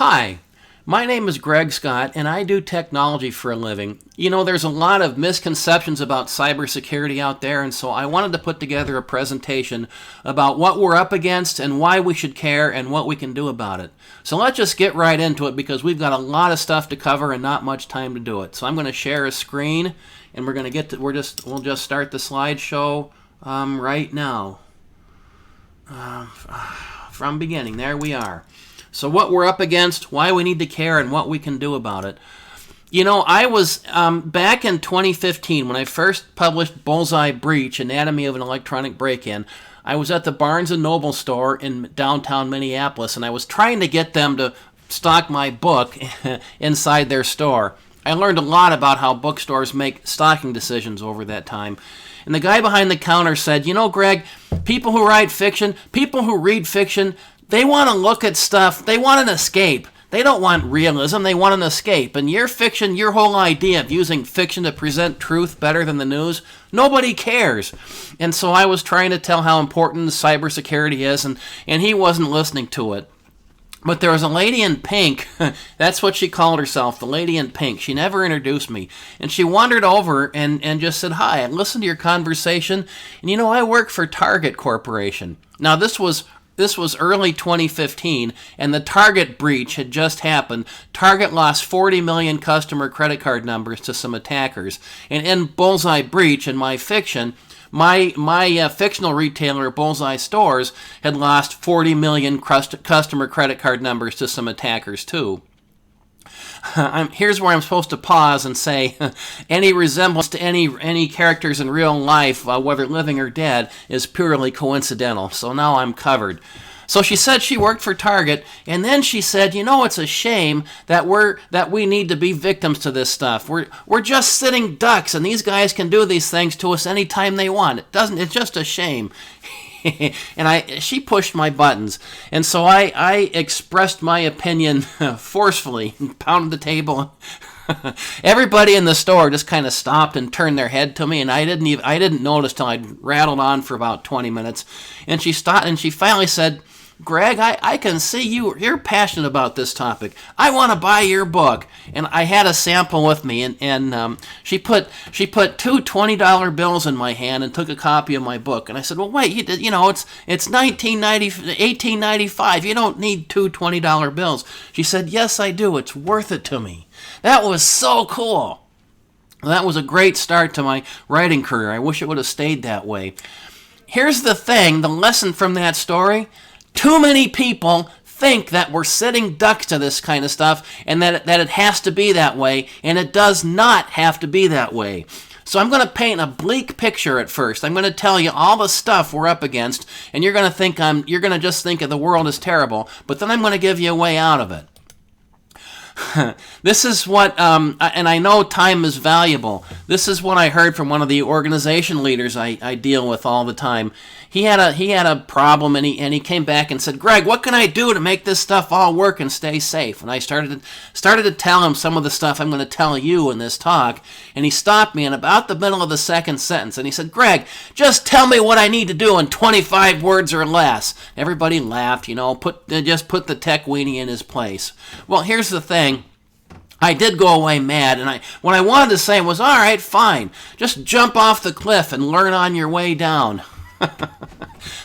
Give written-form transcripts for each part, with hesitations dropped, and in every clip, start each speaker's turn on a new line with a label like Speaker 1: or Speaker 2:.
Speaker 1: Hi, my name is Greg Scott, and I do technology for a living. You know, there's a lot of misconceptions about cybersecurity out there, and so I wanted to put together a presentation about what we're up against and why we should care and what we can do about it. So let's just get right into it because we've got a lot of stuff to cover and not much time to do it. So I'm going to share a screen, and we'll just start the slideshow right now. From beginning, there we are. So what we're up against, why we need to care, and what we can do about it. You know, I was back in 2015 when I first published Bullseye Breach, Anatomy of an Electronic Break-In. I was at the Barnes & Noble store in downtown Minneapolis, and I was trying to get them to stock my book inside their store. I learned a lot about how bookstores make stocking decisions over that time. And the guy behind the counter said, you know, Greg, people who write fiction, people who read fiction, they want to look at stuff, they want an escape. They don't want realism, they want an escape. And your fiction, your whole idea of using fiction to present truth better than the news, nobody cares. And so I was trying to tell how important cybersecurity is, and he wasn't listening to it. But there was a lady in pink, that's what she called herself, the lady in pink. She never introduced me. And she wandered over and just said, hi, I listened to your conversation, and you know, I work for Target Corporation. Now this was early 2015, and the Target breach had just happened. Target lost 40 million customer credit card numbers to some attackers. And in Bullseye Breach, in my fiction, my fictional retailer, Bullseye Stores, had lost 40 million customer credit card numbers to some attackers too. Here's where I'm supposed to pause and say any resemblance to any characters in real life, whether living or dead, is purely coincidental. So now I'm covered. So she said she worked for Target, and then she said, you know, it's a shame that we need to be victims to this stuff. We're just sitting ducks, and these guys can do these things to us anytime they want. It's just a shame. And she pushed my buttons, and so I expressed my opinion forcefully, pounded the table. Everybody in the store just kind of stopped and turned their head to me, and I didn't notice till I rattled on for about 20 minutes. And she stopped, and she finally said, Greg, I can see you're passionate about this topic. I want to buy your book. And I had a sample with me, and she put two $20 bills in my hand and took a copy of my book. And I said, well, wait, it's 1895. You don't need two $20 bills. She said, yes, I do. It's worth it to me. That was so cool. That was a great start to my writing career. I wish it would have stayed that way. Here's the thing, the lesson from that story. Too many people think that we're sitting ducks to this kind of stuff and that it has to be that way, and it does not have to be that way. So I'm going to paint a bleak picture at first. I'm going to tell you all the stuff we're up against, and you're going to just think of the world as terrible, but then I'm going to give you a way out of it. This is what, and I know time is valuable. This is what I heard from one of the organization leaders I deal with all the time. He had a problem, and he came back and said, Greg, what can I do to make this stuff all work and stay safe? And I started to tell him some of the stuff I'm going to tell you in this talk, and he stopped me in about the middle of the second sentence, and he said, Greg, just tell me what I need to do in 25 words or less. Everybody laughed, you know, just put the tech weenie in his place. Well, here's the thing. I did go away mad, and what I wanted to say was, all right, fine, just jump off the cliff and learn on your way down.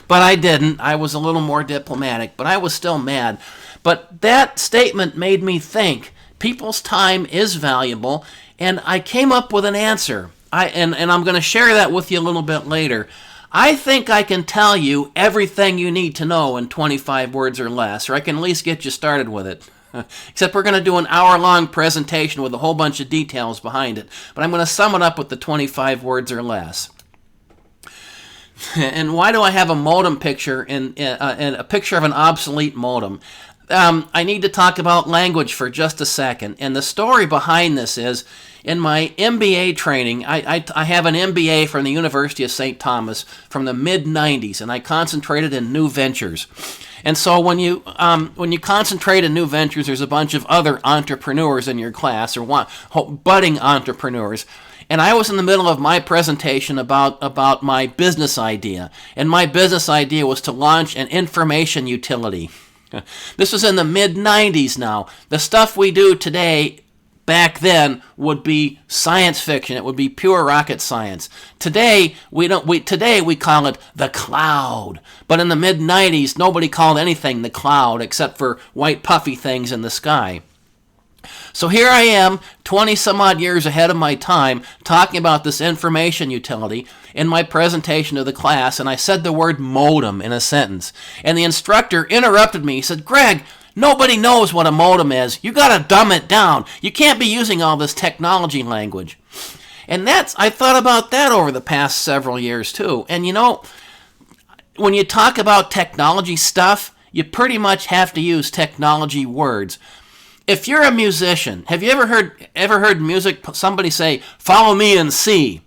Speaker 1: But I didn't. I was a little more diplomatic, but I was still mad. But that statement made me think. People's time is valuable, and I came up with an answer. And I'm going to share that with you a little bit later. I think I can tell you everything you need to know in 25 words or less, or I can at least get you started with it. Except we're going to do an hour-long presentation with a whole bunch of details behind it. But I'm going to sum it up with the 25 words or less. And why do I have a modem picture and a picture of an obsolete modem? I need to talk about language for just a second. And the story behind this is, in my MBA training, I have an MBA from the University of St. Thomas from the mid-'90s, and I concentrated in new ventures. And so when you concentrate in new ventures, there's a bunch of other entrepreneurs in your class, or budding entrepreneurs. And I was in the middle of my presentation about my business idea. And my business idea was to launch an information utility. This was in the mid-90s now. The stuff we do today, back then, would be science fiction. It would be pure rocket science. Today we call it the cloud. But in the mid-90s, nobody called anything the cloud except for white puffy things in the sky. So here I am, 20 some odd years ahead of my time, talking about this information utility in my presentation to the class, and I said the word modem in a sentence. And the instructor interrupted me. He said, "Greg, nobody knows what a modem is. You got to dumb it down. You can't be using all this technology language." And I thought about that over the past several years too. And you know, when you talk about technology stuff, you pretty much have to use technology words. If you're a musician, have you ever heard music, somebody say, "Follow me and see"?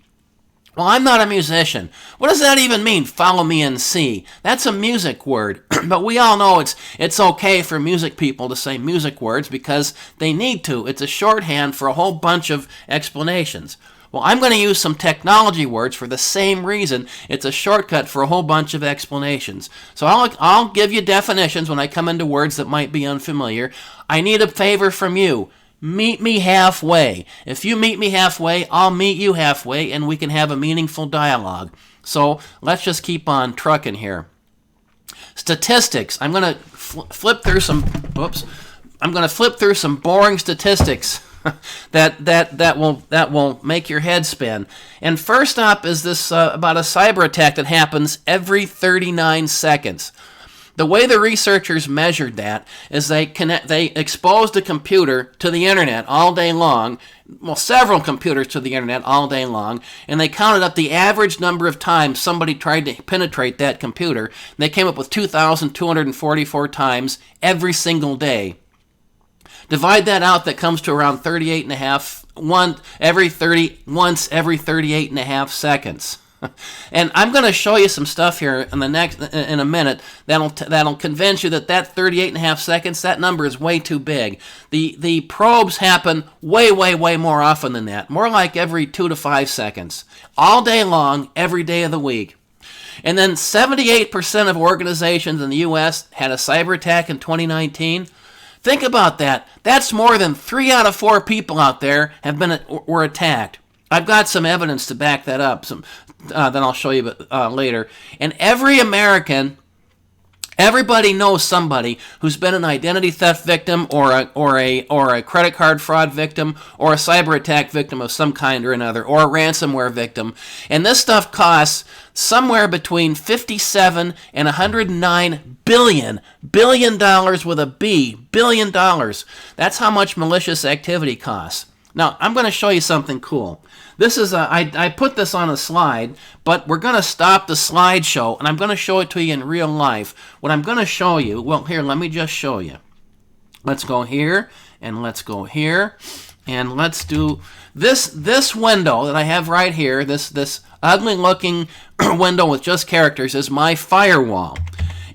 Speaker 1: Well, I'm not a musician. What does that even mean, follow me and see? That's a music word. But we all know it's okay for music people to say music words because they need to. It's a shorthand for a whole bunch of explanations. Well, I'm going to use some technology words for the same reason. It's a shortcut for a whole bunch of explanations. So I'll give you definitions when I come into words that might be unfamiliar. I need a favor from you. Meet me halfway. If you meet me halfway, I'll meet you halfway, and we can have a meaningful dialogue. So let's just keep on trucking here. Statistics. I'm going to flip through some. I'm going to flip through some boring statistics that will make your head spin. And first up is this about a cyber attack that happens every 39 seconds. The way the researchers measured that is they exposed a computer to the internet all day long, well, several computers to the internet all day long, and they counted up the average number of times somebody tried to penetrate that computer. And they came up with 2,244 times every single day. Divide that out, that comes to around 38 and a half, once every 38 and a half seconds. And I'm going to show you some stuff here in a minute that'll convince you that 38 and a half seconds, that number is way too big. The probes happen way more often than that, more like every 2 to 5 seconds, all day long, every day of the week. And then 78% of organizations in the U.S. had a cyber attack in 2019. Think about that. That's more than 3 out of 4 people out there were attacked. I've got some evidence to back that up. That I'll show you later. And every American, everybody knows somebody who's been an identity theft victim, or a credit card fraud victim, or a cyber attack victim of some kind or another, or a ransomware victim. And this stuff costs somewhere between $57 and $109 billion dollars with a B, billion dollars. That's how much malicious activity costs. Now, I'm going to show you something cool. This is I put this on a slide, but we're going to stop the slideshow, and I'm going to show it to you in real life. What I'm going to show you, well, here, let me just show you. Let's go here, and let's go here, and let's do this window that I have right here, this ugly-looking window with just characters, is my firewall.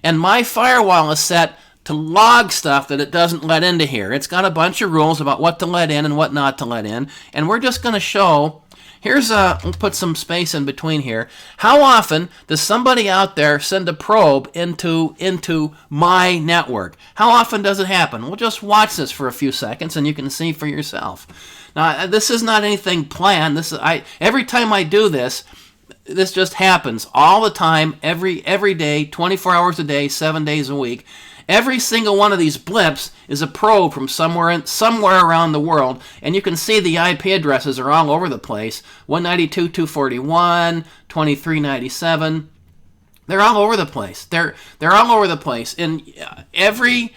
Speaker 1: And my firewall is set to log stuff that it doesn't let into here. It's got a bunch of rules about what to let in and what not to let in. And we're just going to show, we'll put some space in between here. How often does somebody out there send a probe into my network? How often does it happen? We'll just watch this for a few seconds and you can see for yourself. Now, this is not anything planned. Every time I do this just happens all the time, every day, 24 hours a day, 7 days a week. Every single one of these blips is a probe from somewhere around the world, and you can see the IP addresses are all over the place. 192.241, 2397. They're all over the place. They're all over the place. And every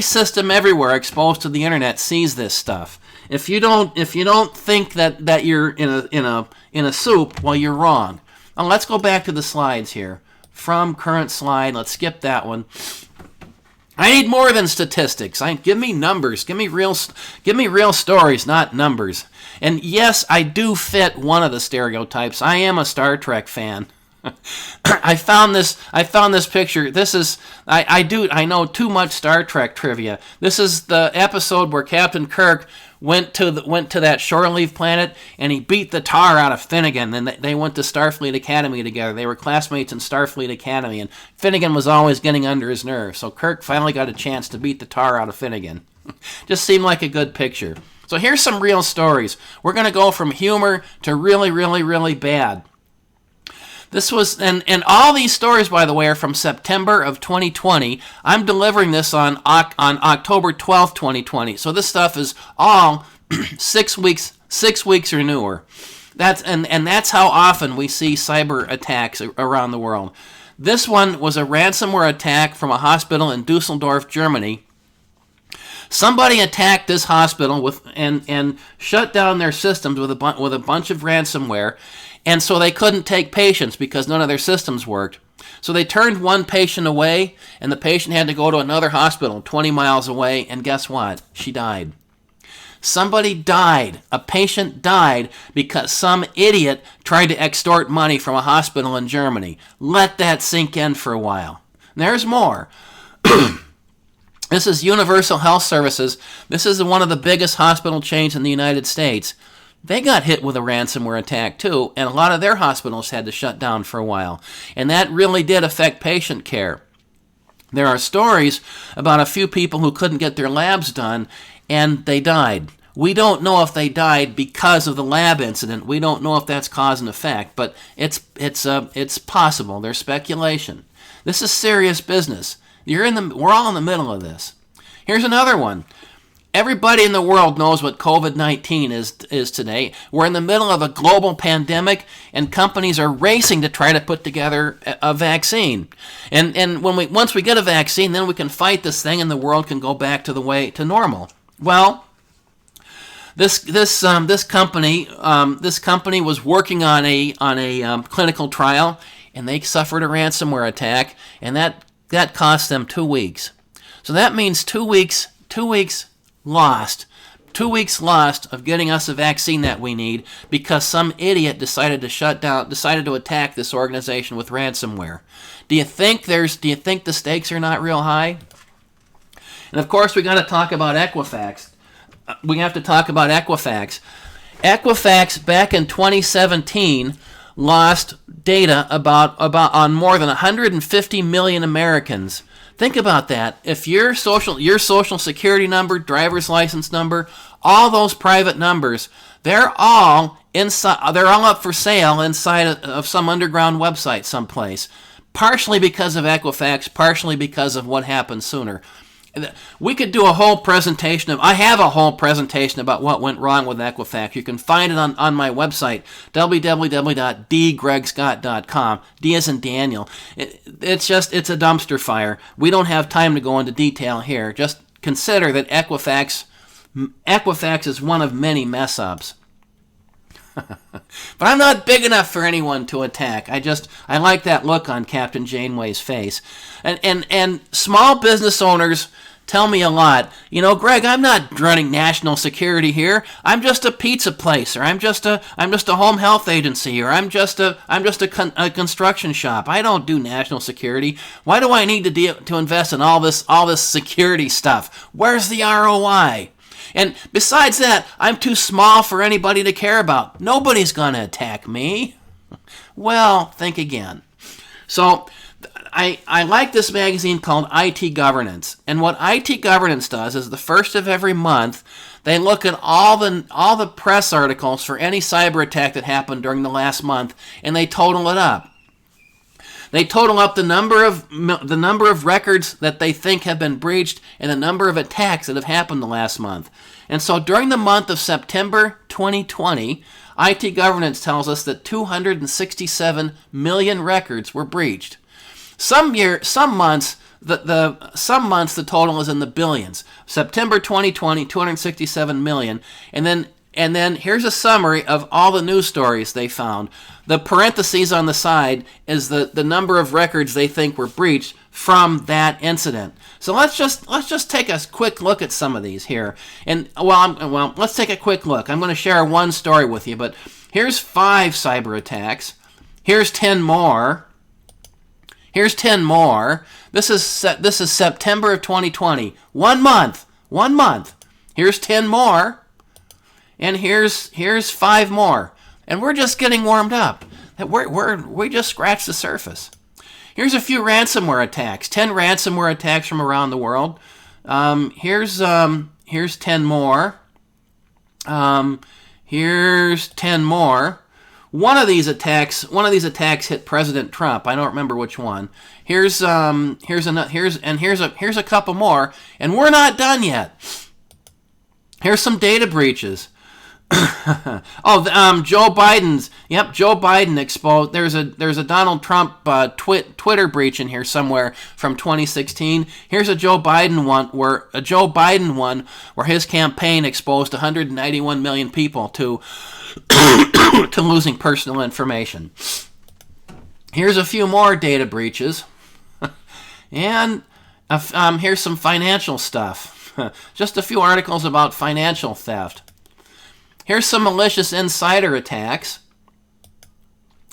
Speaker 1: system everywhere exposed to the internet sees this stuff. If you don't think that you're in a soup, well, you're wrong. Now let's go back to the slides here. From current slide, let's skip that one. I need more than statistics. Give me numbers. Give me real stories, not numbers. And yes, I do fit one of the stereotypes. I am a Star Trek fan. I found this picture. This is I know too much Star Trek trivia. This is the episode where Captain Kirk went to that shore leave planet and he beat the tar out of Finnegan. And they went to Starfleet Academy together. They were classmates in Starfleet Academy, and Finnegan was always getting under his nerves. So Kirk finally got a chance to beat the tar out of Finnegan. Just seemed like a good picture. So here's some real stories. We're going to go from humor to really, really, really bad. This was, and all these stories, by the way, are from September of 2020. I'm delivering this on October 12th, 2020. So this stuff is all 6 weeks or newer. That's how often we see cyber attacks around the world. This one was a ransomware attack from a hospital in Dusseldorf, Germany. Somebody attacked this hospital and shut down their systems with a bunch of ransomware. And so they couldn't take patients because none of their systems worked. So they turned one patient away, and the patient had to go to another hospital 20 miles away, and guess what? She died. Somebody died. A patient died because some idiot tried to extort money from a hospital in Germany. Let that sink in for a while. There's more. This is Universal Health Services. This is one of the biggest hospital chains in the United States. They got hit with a ransomware attack too, and a lot of their hospitals had to shut down for a while. And that really did affect patient care. There are stories about a few people who couldn't get their labs done, and they died. We don't know if they died because of the lab incident. We don't know if that's cause and effect, but it's possible. There's speculation. This is serious business. We're all in the middle of this. Here's another one. Everybody in the world knows what COVID-19 is today. We're in the middle of a global pandemic, and companies are racing to try to put together a vaccine. And once we get a vaccine, then we can fight this thing, and the world can go back to normal. Well, this company was working on a clinical trial, and they suffered a ransomware attack, and that cost them 2 weeks. So that means 2 weeks lost. 2 weeks lost of getting us a vaccine that we need because some idiot decided to attack this organization with ransomware. Do you think the stakes are not real high? And of course we got to talk about Equifax. We have to talk about Equifax. Equifax back in 2017 lost data about on more than 150 million Americans. Think about that. If your social security number, driver's license number, all those private numbers, they're all up for sale inside of some underground website someplace. Partially because of Equifax, partially because of what happened sooner. We could do a whole presentation I have a whole presentation about what went wrong with Equifax. You can find it on my website, www.dgregscott.com. D as in Daniel. It's a dumpster fire. We don't have time to go into detail here. Just consider that Equifax is one of many mess-ups. But I'm not big enough for anyone to attack. I like that look on Captain Janeway's face. And small business owners tell me a lot. Greg, I'm not running national security here. I'm just a pizza place, or I'm just a home health agency, or I'm just a construction shop. I don't do national security. Why do I need to invest in all this security stuff? Where's the ROI? And besides that, I'm too small for anybody to care about. Nobody's going to attack me. Well, think again. So I like this magazine called IT Governance. And what IT Governance does is the first of every month, they look at all the press articles for any cyber attack that happened during the last month, and they total it up. They total up the number of records that they think have been breached and the number of attacks that have happened the last month. And so during the month of September 2020, IT Governance tells us that 267 million records were breached. Some months the total is in the billions. September 2020, 267 million, and then here's a summary of all the news stories they found. The parentheses on the side is the number of records they think were breached from that incident. So let's just take a quick look at some of these here. And let's take a quick look. I'm going to share one story with you, but here's 5 cyber attacks. Here's 10 more. Here's 10 more. This is September of 2020. 1 month. 1 month. Here's 10 more. And here's 5 more. And we're just getting warmed up. We just scratched the surface. Here's a few ransomware attacks. 10 ransomware attacks from around the world. Here's 10 more. Here's 10 more. One of these attacks hit President Trump. I don't remember which one. Here's a couple more, and we're not done yet. Here's some data breaches. Joe Biden's. Yep, Joe Biden exposed. There's a Donald Trump Twitter breach in here somewhere from 2016. Here's a Joe Biden one where his campaign exposed 191 million people to to losing personal information. Here's a few more data breaches, and here's some financial stuff. Just a few articles about financial theft. Here's some malicious insider attacks.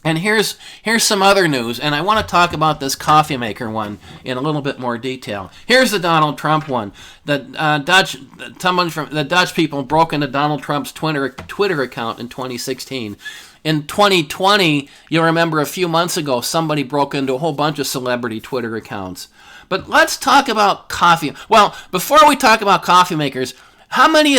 Speaker 1: And here's some other news, and I want to talk about this coffee maker one in a little bit more detail. Here's the Donald Trump one. The Dutch people broke into Donald Trump's Twitter account in 2016. In 2020, you'll remember a few months ago, somebody broke into a whole bunch of celebrity Twitter accounts. But let's talk about coffee. Well, before we talk about coffee makers, how many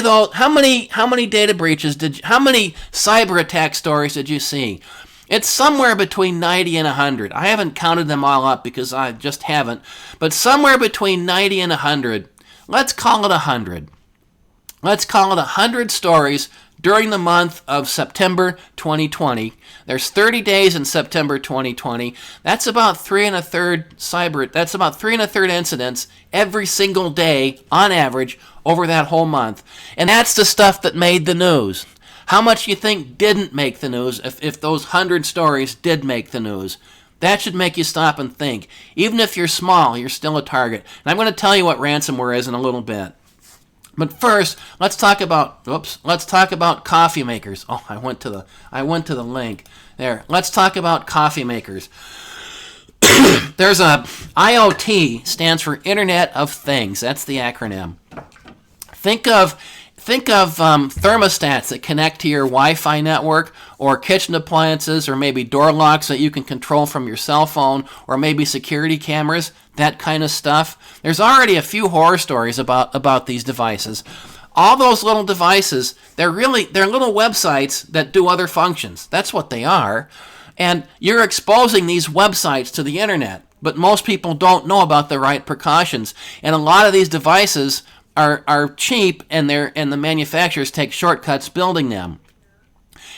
Speaker 1: data breaches how many cyber attack stories did you see? It's somewhere between 90 and 100. I haven't counted them all up because I just haven't. But somewhere between 90 and 100. Let's call it 100. Let's call it 100 stories during the month of September 2020. There's 30 days in September 2020. That's about 3 1/3 incidents every single day on average over that whole month. And that's the stuff that made the news. How much do you think didn't make the news if those 100 stories did make the news? That should make you stop and think. Even if you're small, you're still a target. And I'm going to tell you what ransomware is in a little bit. But first, let's talk about coffee makers. Oh, I went to the link. There. Let's talk about coffee makers. There's a IoT, stands for Internet of Things. That's the acronym. Think of thermostats that connect to your Wi-Fi network, or kitchen appliances, or maybe door locks that you can control from your cell phone, or maybe security cameras, that kind of stuff. There's already a few horror stories about these devices. All those little devices, they're little websites that do other functions. That's what they are. And you're exposing these websites to the internet, but most people don't know about the right precautions. And a lot of these devices are cheap, and the manufacturers take shortcuts building them.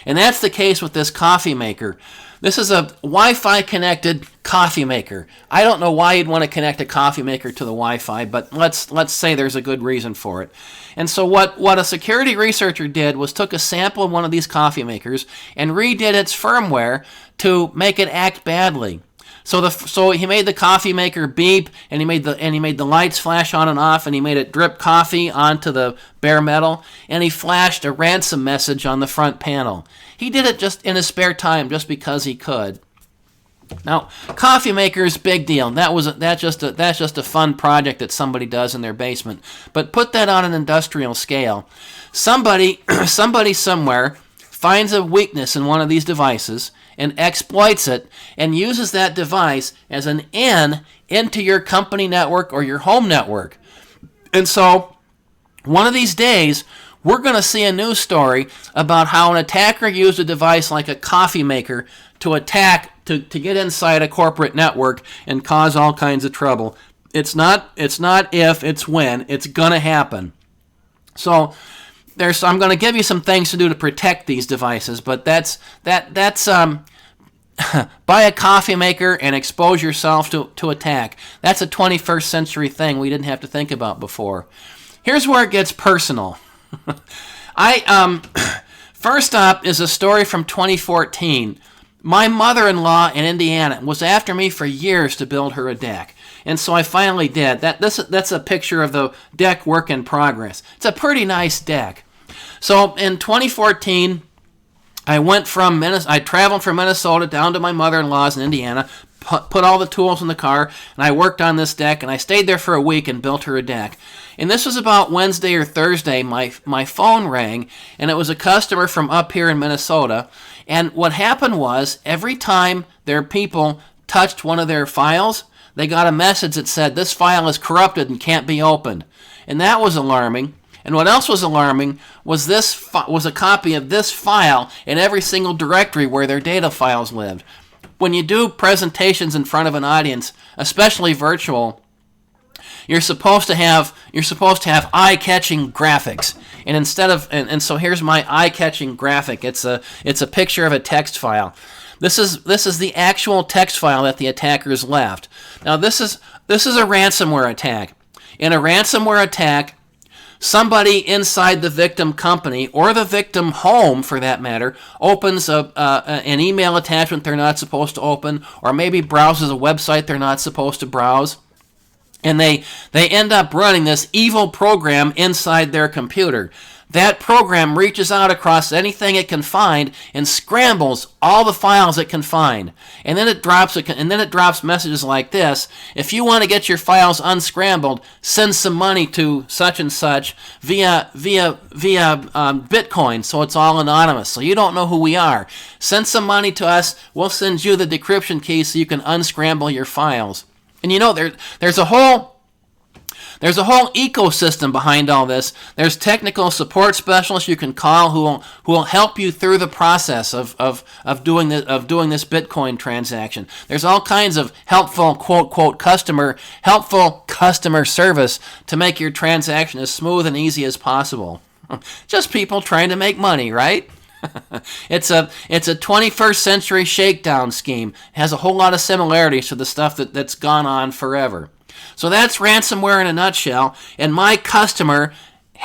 Speaker 1: And that's the case with this coffee maker. This is a Wi-Fi connected coffee maker. I don't know why you'd want to connect a coffee maker to the Wi-Fi, but let's say there's a good reason for it. And so what a security researcher did was took a sample of one of these coffee makers and redid its firmware to make it act badly. So he made the coffee maker beep, and he made the lights flash on and off, and he made it drip coffee onto the bare metal, and he flashed a ransom message on the front panel. He did it just in his spare time, just because he could. Now, coffee makers, big deal. That's just a fun project that somebody does in their basement. But put that on an industrial scale. Somebody somewhere finds a weakness in one of these devices and exploits it and uses that device as an in into your company network or your home network. And so one of these days, we're going to see a news story about how an attacker used a device like a coffee maker to attack, to get inside a corporate network and cause all kinds of trouble. It's not if, it's when. It's going to happen. So I'm going to give you some things to do to protect these devices, but that's buy a coffee maker and expose yourself to attack. That's a 21st century thing we didn't have to think about before. Here's where it gets personal. First up is a story from 2014. My mother-in-law in Indiana was after me for years to build her a deck. And so I finally did. That's a picture of the deck work in progress. It's a pretty nice deck. So in 2014, I traveled from Minnesota down to my mother-in-law's in Indiana, put all the tools in the car, and I worked on this deck, and I stayed there for a week and built her a deck. And this was about Wednesday or Thursday. My phone rang, and it was a customer from up here in Minnesota. And what happened was, every time their people touched one of their files, they got a message that said, "This file is corrupted and can't be opened." And that was alarming. And what else was alarming was was a copy of this file in every single directory where their data files lived. When you do presentations in front of an audience, especially virtual, you're supposed to have eye-catching graphics. And so here's my eye-catching graphic. It's a picture of a text file. This is the actual text file that the attackers left. Now this is a ransomware attack. In a ransomware attack, somebody inside the victim company, or the victim home for that matter, opens an email attachment they're not supposed to open, or maybe browses a website they're not supposed to browse. And they end up running this evil program inside their computer. That program reaches out across anything it can find and scrambles all the files it can find. And then it drops messages like this: "If you want to get your files unscrambled, send some money to such and such via Bitcoin, so it's all anonymous, so you don't know who we are. Send some money to us. We'll send you the decryption key so you can unscramble your files." And you know, there's a whole ecosystem behind all this. There's technical support specialists you can call who will help you through the process of doing this Bitcoin transaction. There's all kinds of helpful customer service to make your transaction as smooth and easy as possible. Just people trying to make money, right? It's a 21st century shakedown scheme. It has a whole lot of similarities to the stuff that's gone on forever. So that's ransomware in a nutshell. And my customer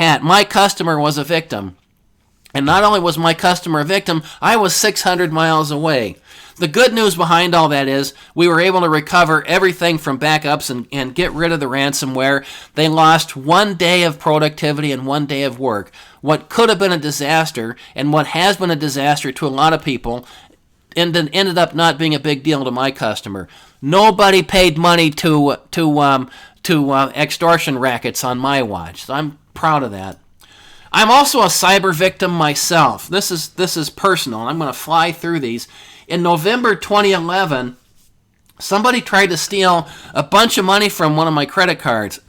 Speaker 1: was a victim. And not only was my customer a victim, I was 600 miles away. The good news behind all that is we were able to recover everything from backups and get rid of the ransomware. They lost 1 day of productivity and 1 day of work. What could have been a disaster, and what has been a disaster to a lot of people, ended up not being a big deal to my customer. Nobody paid money to extortion rackets on my watch, so I'm proud of that. I'm also a cyber victim myself. This is personal, and I'm going to fly through these. In November 2011, somebody tried to steal a bunch of money from one of my credit cards.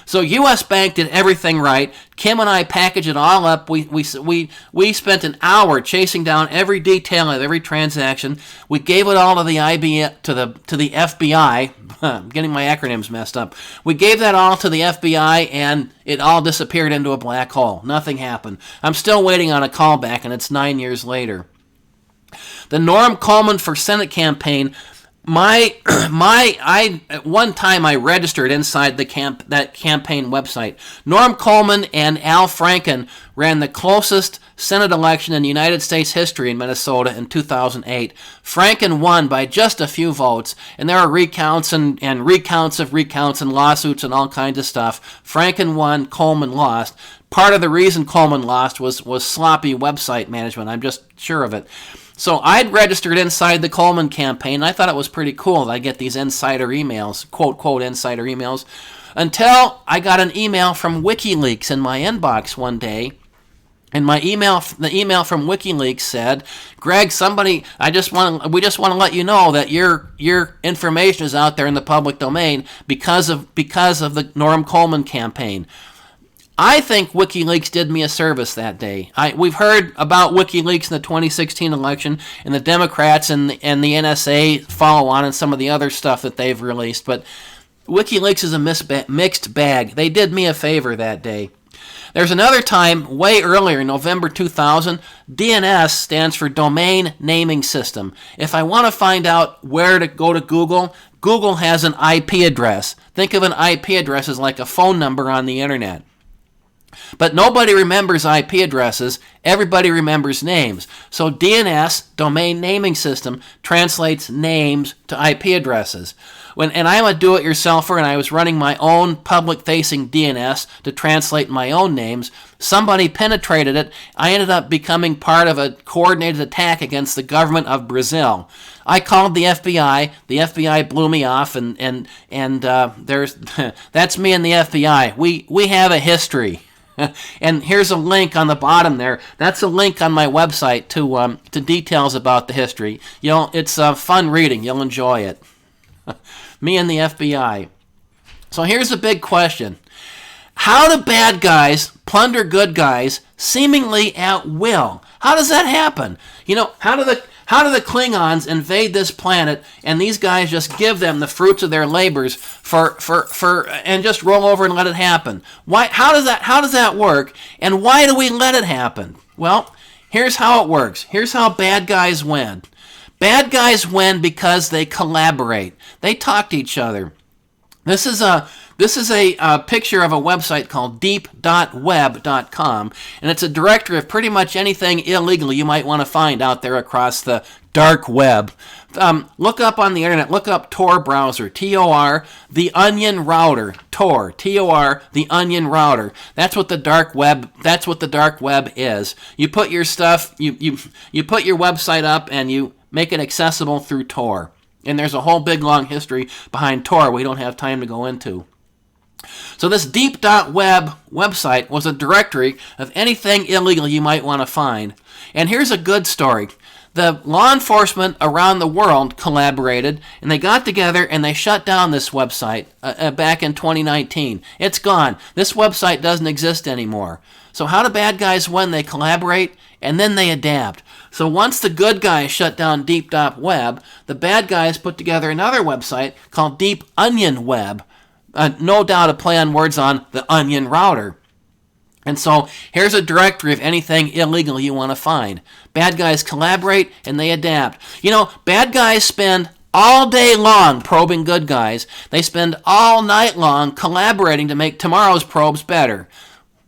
Speaker 1: So U.S. Bank did everything right. Kim and I packaged it all up. We spent an hour chasing down every detail of every transaction. We gave it all to the FBI. I'm getting my acronyms messed up. We gave that all to the FBI, and it all disappeared into a black hole. Nothing happened. I'm still waiting on a call back, and it's 9 years later. The Norm Coleman for Senate campaign. At one time I registered inside that campaign website. Norm Coleman and Al Franken ran the closest Senate election in United States history in Minnesota in 2008. Franken won by just a few votes, and there are recounts and recounts of recounts and lawsuits and all kinds of stuff. Franken won, Coleman lost. Part of the reason Coleman lost was sloppy website management. I'm just sure of it. So I'd registered inside the Coleman campaign, and I thought it was pretty cool that I get these insider emails, quote, insider emails, until I got an email from WikiLeaks in my inbox one day. And the email from WikiLeaks said, "Greg, we just want to let you know that your information is out there in the public domain because of the Norm Coleman campaign." I think WikiLeaks did me a service that day. We've heard about WikiLeaks in the 2016 election, and the Democrats and the NSA follow on, and some of the other stuff that they've released. But WikiLeaks is a mixed bag. They did me a favor that day. There's another time, way earlier, November 2000, DNS stands for Domain Naming System. If I want to find out where to go to Google, Google has an IP address. Think of an IP address as like a phone number on the internet. But nobody remembers IP addresses Everybody remembers names. So DNS, domain naming system, translates names to IP addresses. And I'm a do-it-yourselfer, and I was running my own public-facing DNS to translate my own names. Somebody penetrated it. I ended up becoming part of a coordinated attack against the government of Brazil. I called the FBI. The FBI blew me off, and there's that's me and the FBI. We have a history. And here's a link on the bottom there. That's a link on my website to details about the history. It's fun reading. You'll enjoy it. Me and the FBI. So here's a big question. How do bad guys plunder good guys seemingly at will? How does that happen? How do the Klingons invade this planet and these guys just give them the fruits of their labors and just roll over and let it happen? Why? How does that work? And why do we let it happen? Well, here's how it works. Here's how bad guys win. Bad guys win because they collaborate. They talk to each other. This is a picture of a website called deep.web.com, and it's a directory of pretty much anything illegal you might want to find out there across the dark web. Look up on the internet, look up Tor browser, Tor, the Onion router, Tor, Tor, the Onion router. That's what the dark web is. You put your stuff, you put your website up and you make it accessible through Tor. And there's a whole big long history behind Tor we don't have time to go into. So this deep.web website was a directory of anything illegal you might want to find. And here's a good story. The law enforcement around the world collaborated, and they got together and they shut down this website back in 2019. It's gone. This website doesn't exist anymore. So how do bad guys win? They collaborate, and then they adapt. So once the good guys shut down deep.web, the bad guys put together another website called Deep Onion Web. No doubt a play on words on the Onion router. And so here's a directory of anything illegal you want to find. Bad guys collaborate and they adapt. Bad guys spend all day long probing good guys. They spend all night long collaborating to make tomorrow's probes better.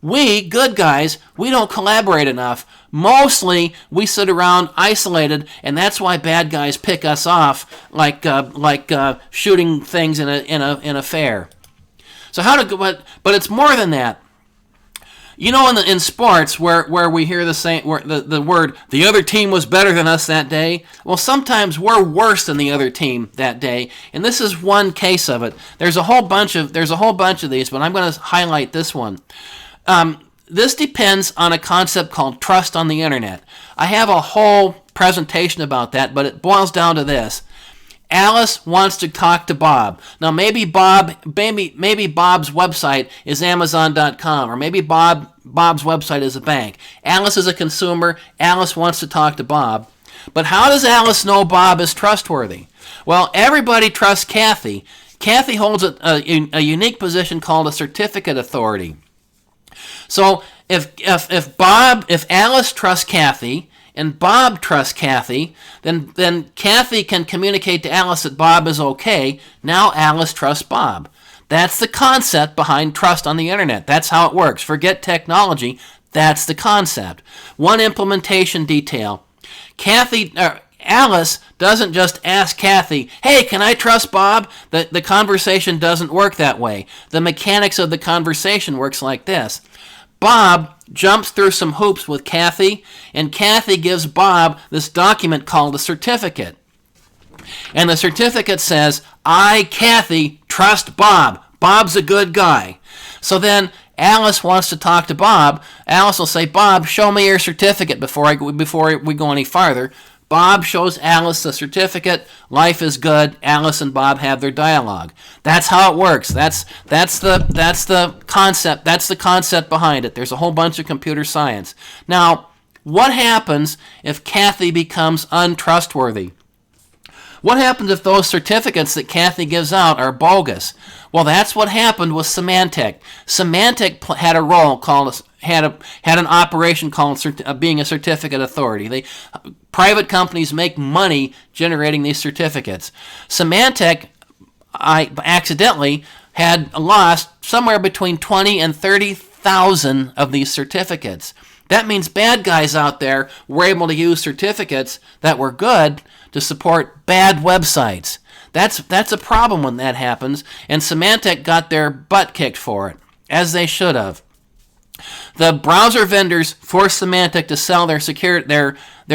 Speaker 1: We, good guys, we don't collaborate enough. Mostly, we sit around isolated, and that's why bad guys pick us off, like shooting things in a fair. So but it's more than that. In sports where we hear the word the other team was better than us that day. Well, sometimes we're worse than the other team that day, and this is one case of it. There's a whole bunch of these, but I'm going to highlight this one. This depends on a concept called trust on the internet. I have a whole presentation about that, but it boils down to this. Alice wants to talk to Bob. Now maybe Bob's website is Amazon.com, or maybe Bob's website is a bank. Alice is a consumer. Alice wants to talk to Bob. But how does Alice know Bob is trustworthy? Well, everybody trusts Kathy. Kathy holds a unique position called a certificate authority. So if Alice trusts Kathy and Bob trusts Kathy, then Kathy can communicate to Alice that Bob is okay. Now Alice trusts Bob. That's the concept behind trust on the internet. That's how it works. Forget technology. That's the concept. One implementation detail. Alice doesn't just ask Kathy, hey, can I trust Bob? The conversation doesn't work that way. The mechanics of the conversation works like this. Bob jumps through some hoops with Kathy, and Kathy gives Bob this document called a certificate. And the certificate says, I, Kathy, trust Bob. Bob's a good guy. So then Alice wants to talk to Bob. Alice will say, Bob, show me your certificate before we go any farther. Bob shows Alice the certificate. Life is good. Alice and Bob have their dialogue. That's how it works. That's the concept. That's the concept behind it. There's a whole bunch of computer science. Now, what happens if Kathy becomes untrustworthy? What happens if those certificates that Kathy gives out are bogus? Well, that's what happened with Symantec. Symantec had a role had an operation called being a certificate authority. Private companies make money generating these certificates. Symantec, accidentally had lost somewhere between 20 and 30,000 of these certificates. That means bad guys out there were able to use certificates that were good to support bad websites. That's a problem when that happens, and Symantec got their butt kicked for it, as they should have. The browser vendors forced Symantec to sell their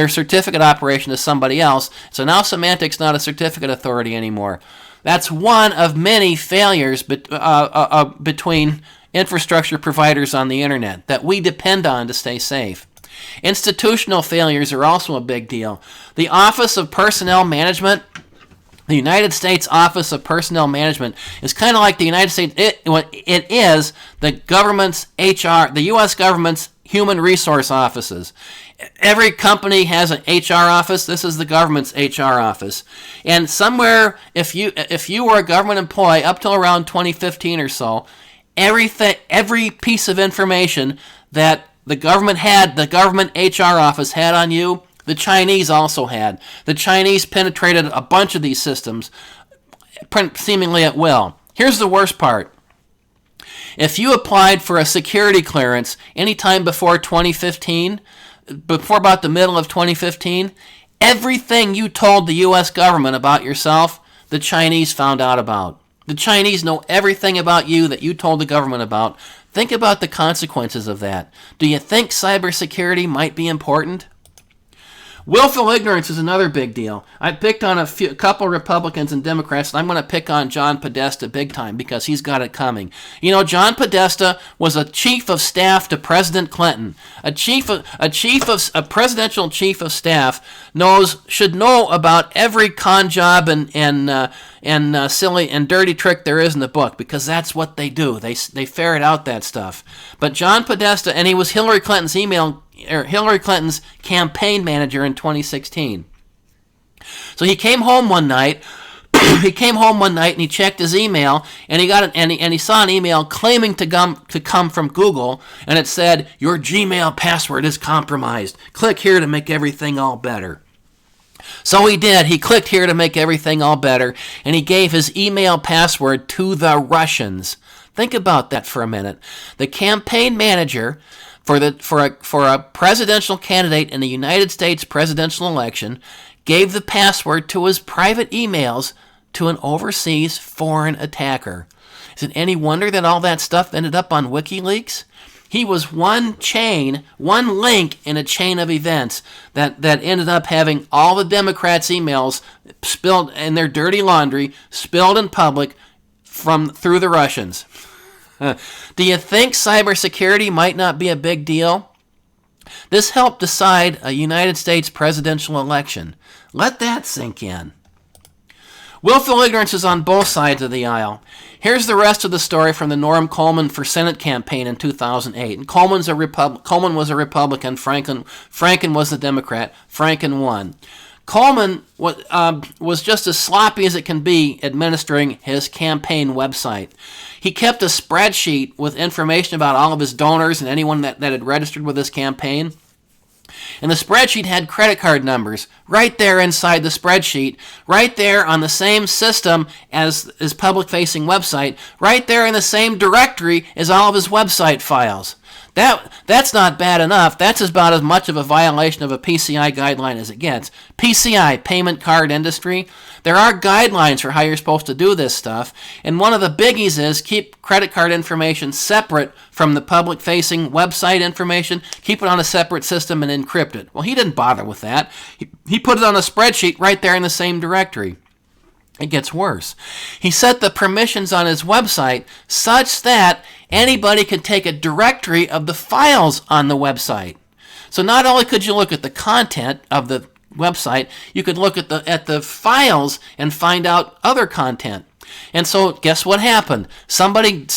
Speaker 1: certificate operation to somebody else, so now Symantec's not a certificate authority anymore. That's one of many failures between infrastructure providers on the internet that we depend on to stay safe. Institutional failures are also a big deal. The Office of Personnel Management, the United States Office of Personnel Management, is kind of like the United States. It is the government's HR, the U.S. government's human resource offices. Every company has an HR office. This is the government's HR office. And somewhere, if you were a government employee up till around 2015 or so, every piece of information that the government HR office had on you, the Chinese also had. The Chinese penetrated a bunch of these systems, seemingly at will. Here's the worst part. If you applied for a security clearance anytime before 2015, before about the middle of 2015, everything you told the U.S. government about yourself, the Chinese found out about. The Chinese know everything about you that you told the government about. Think about the consequences of that. Do you think cybersecurity might be important? Willful ignorance is another big deal. I picked on a couple Republicans and Democrats, and I'm going to pick on John Podesta big time because he's got it coming. You know, John Podesta was a chief of staff to President Clinton. A presidential chief of staff should know about every con job and silly and dirty trick there is in the book, because that's what they do. They ferret out that stuff. But John Podesta, and he was Hillary Clinton's campaign manager in 2016. So he came home one night. And he checked his email, and he saw an email claiming to come from Google, and it said, "Your Gmail password is compromised. Click here to make everything all better." So he did. He clicked here to make everything all better, and he gave his email password to the Russians. Think about that for a minute. The campaign manager for a presidential candidate in the United States presidential election gave the password to his private emails to an overseas foreign attacker. Is it any wonder that all that stuff ended up on WikiLeaks? He was one link in a chain of events that ended up having all the Democrats' emails spilled in their dirty laundry, spilled in public through the Russians. Do you think cybersecurity might not be a big deal? This helped decide a United States presidential election. Let that sink in. Willful ignorance is on both sides of the aisle. Here's the rest of the story from the Norm Coleman for Senate campaign in 2008. And Coleman was a Republican. Franken was the Democrat. Franken won. Coleman was just as sloppy as it can be administering his campaign website. He kept a spreadsheet with information about all of his donors and anyone that had registered with his campaign. And the spreadsheet had credit card numbers right there inside the spreadsheet, right there on the same system as his public-facing website, right there in the same directory as all of his website files. That's not bad enough. That's about as much of a violation of a PCI guideline as it gets. PCI, payment card industry. There are guidelines for how you're supposed to do this stuff, and one of the biggies is keep credit card information separate from the public-facing website information. Keep it on a separate system and encrypt it. Well, he didn't bother with that. He put it on a spreadsheet right there in the same directory. It gets worse. He set the permissions on his website such that anybody could take a directory of the files on the website. So not only could you look at the content of the website, you could look at the files and find out other content. And so guess what happened? Somebody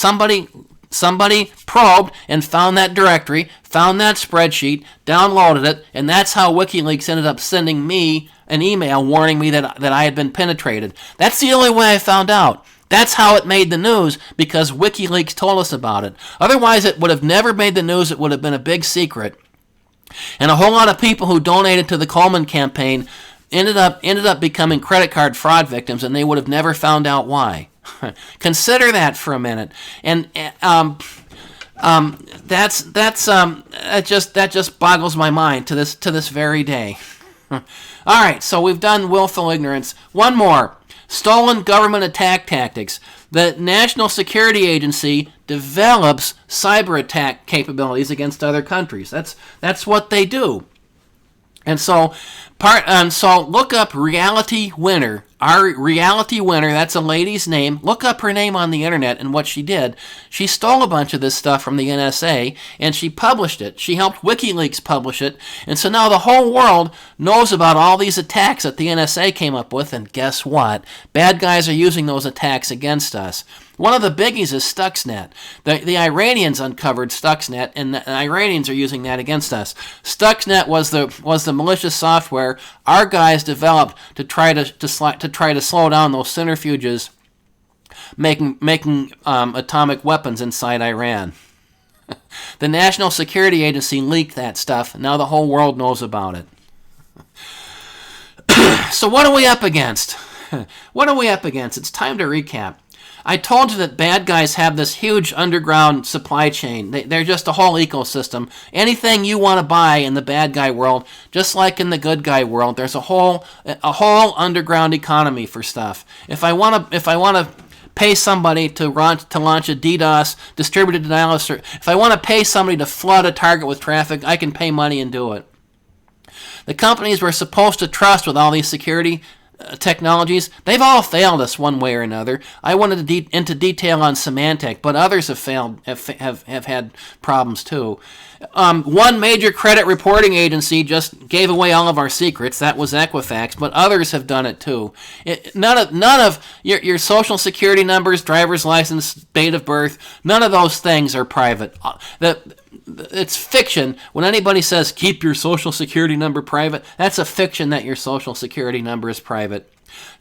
Speaker 1: probed and found that directory, found that spreadsheet, downloaded it, and that's how WikiLeaks ended up sending me an email warning me that I had been penetrated. That's the only way I found out. That's how it made the news, because WikiLeaks told us about it. Otherwise, it would have never made the news. It would have been a big secret. And a whole lot of people who donated to the Coleman campaign ended up becoming credit card fraud victims, and they would have never found out why. Consider that for a minute. And That just boggles my mind to this very day. All right, so we've done willful ignorance. One more. Stolen government attack tactics. The National Security Agency develops cyber attack capabilities against other countries. That's what they do. And so look up Reality Winner. Our Reality Winner, that's a lady's name. Look up her name on the internet and what she did. She stole a bunch of this stuff from the NSA and she published it. She helped WikiLeaks publish it. And so now the whole world knows about all these attacks that the NSA came up with. And guess what? Bad guys are using those attacks against us. One of the biggies is Stuxnet. The Iranians uncovered Stuxnet, and the Iranians are using that against us. Stuxnet was the malicious software our guys developed to try to slow down those centrifuges making atomic weapons inside Iran. The National Security Agency leaked that stuff. Now the whole world knows about it. So what are we up against? What are we up against? It's time to recap. I told you that bad guys have this huge underground supply chain. They're just a whole ecosystem. Anything you want to buy in the bad guy world, just like in the good guy world, there's a whole underground economy for stuff. If I want to pay somebody to launch a DDoS, distributed denial of service, if I want to pay somebody to flood a target with traffic, I can pay money and do it. The companies we're supposed to trust with all these security technologies, they've all failed us one way or another. I went into detail on Symantec, but others have failed, have had problems too. One major credit reporting agency just gave away all of our secrets. That was Equifax, but others have done it too. None of your social security numbers, driver's license, date of birth, none of those things are private. It's fiction. When anybody says keep your social security number private, that's a fiction that your social security number is private.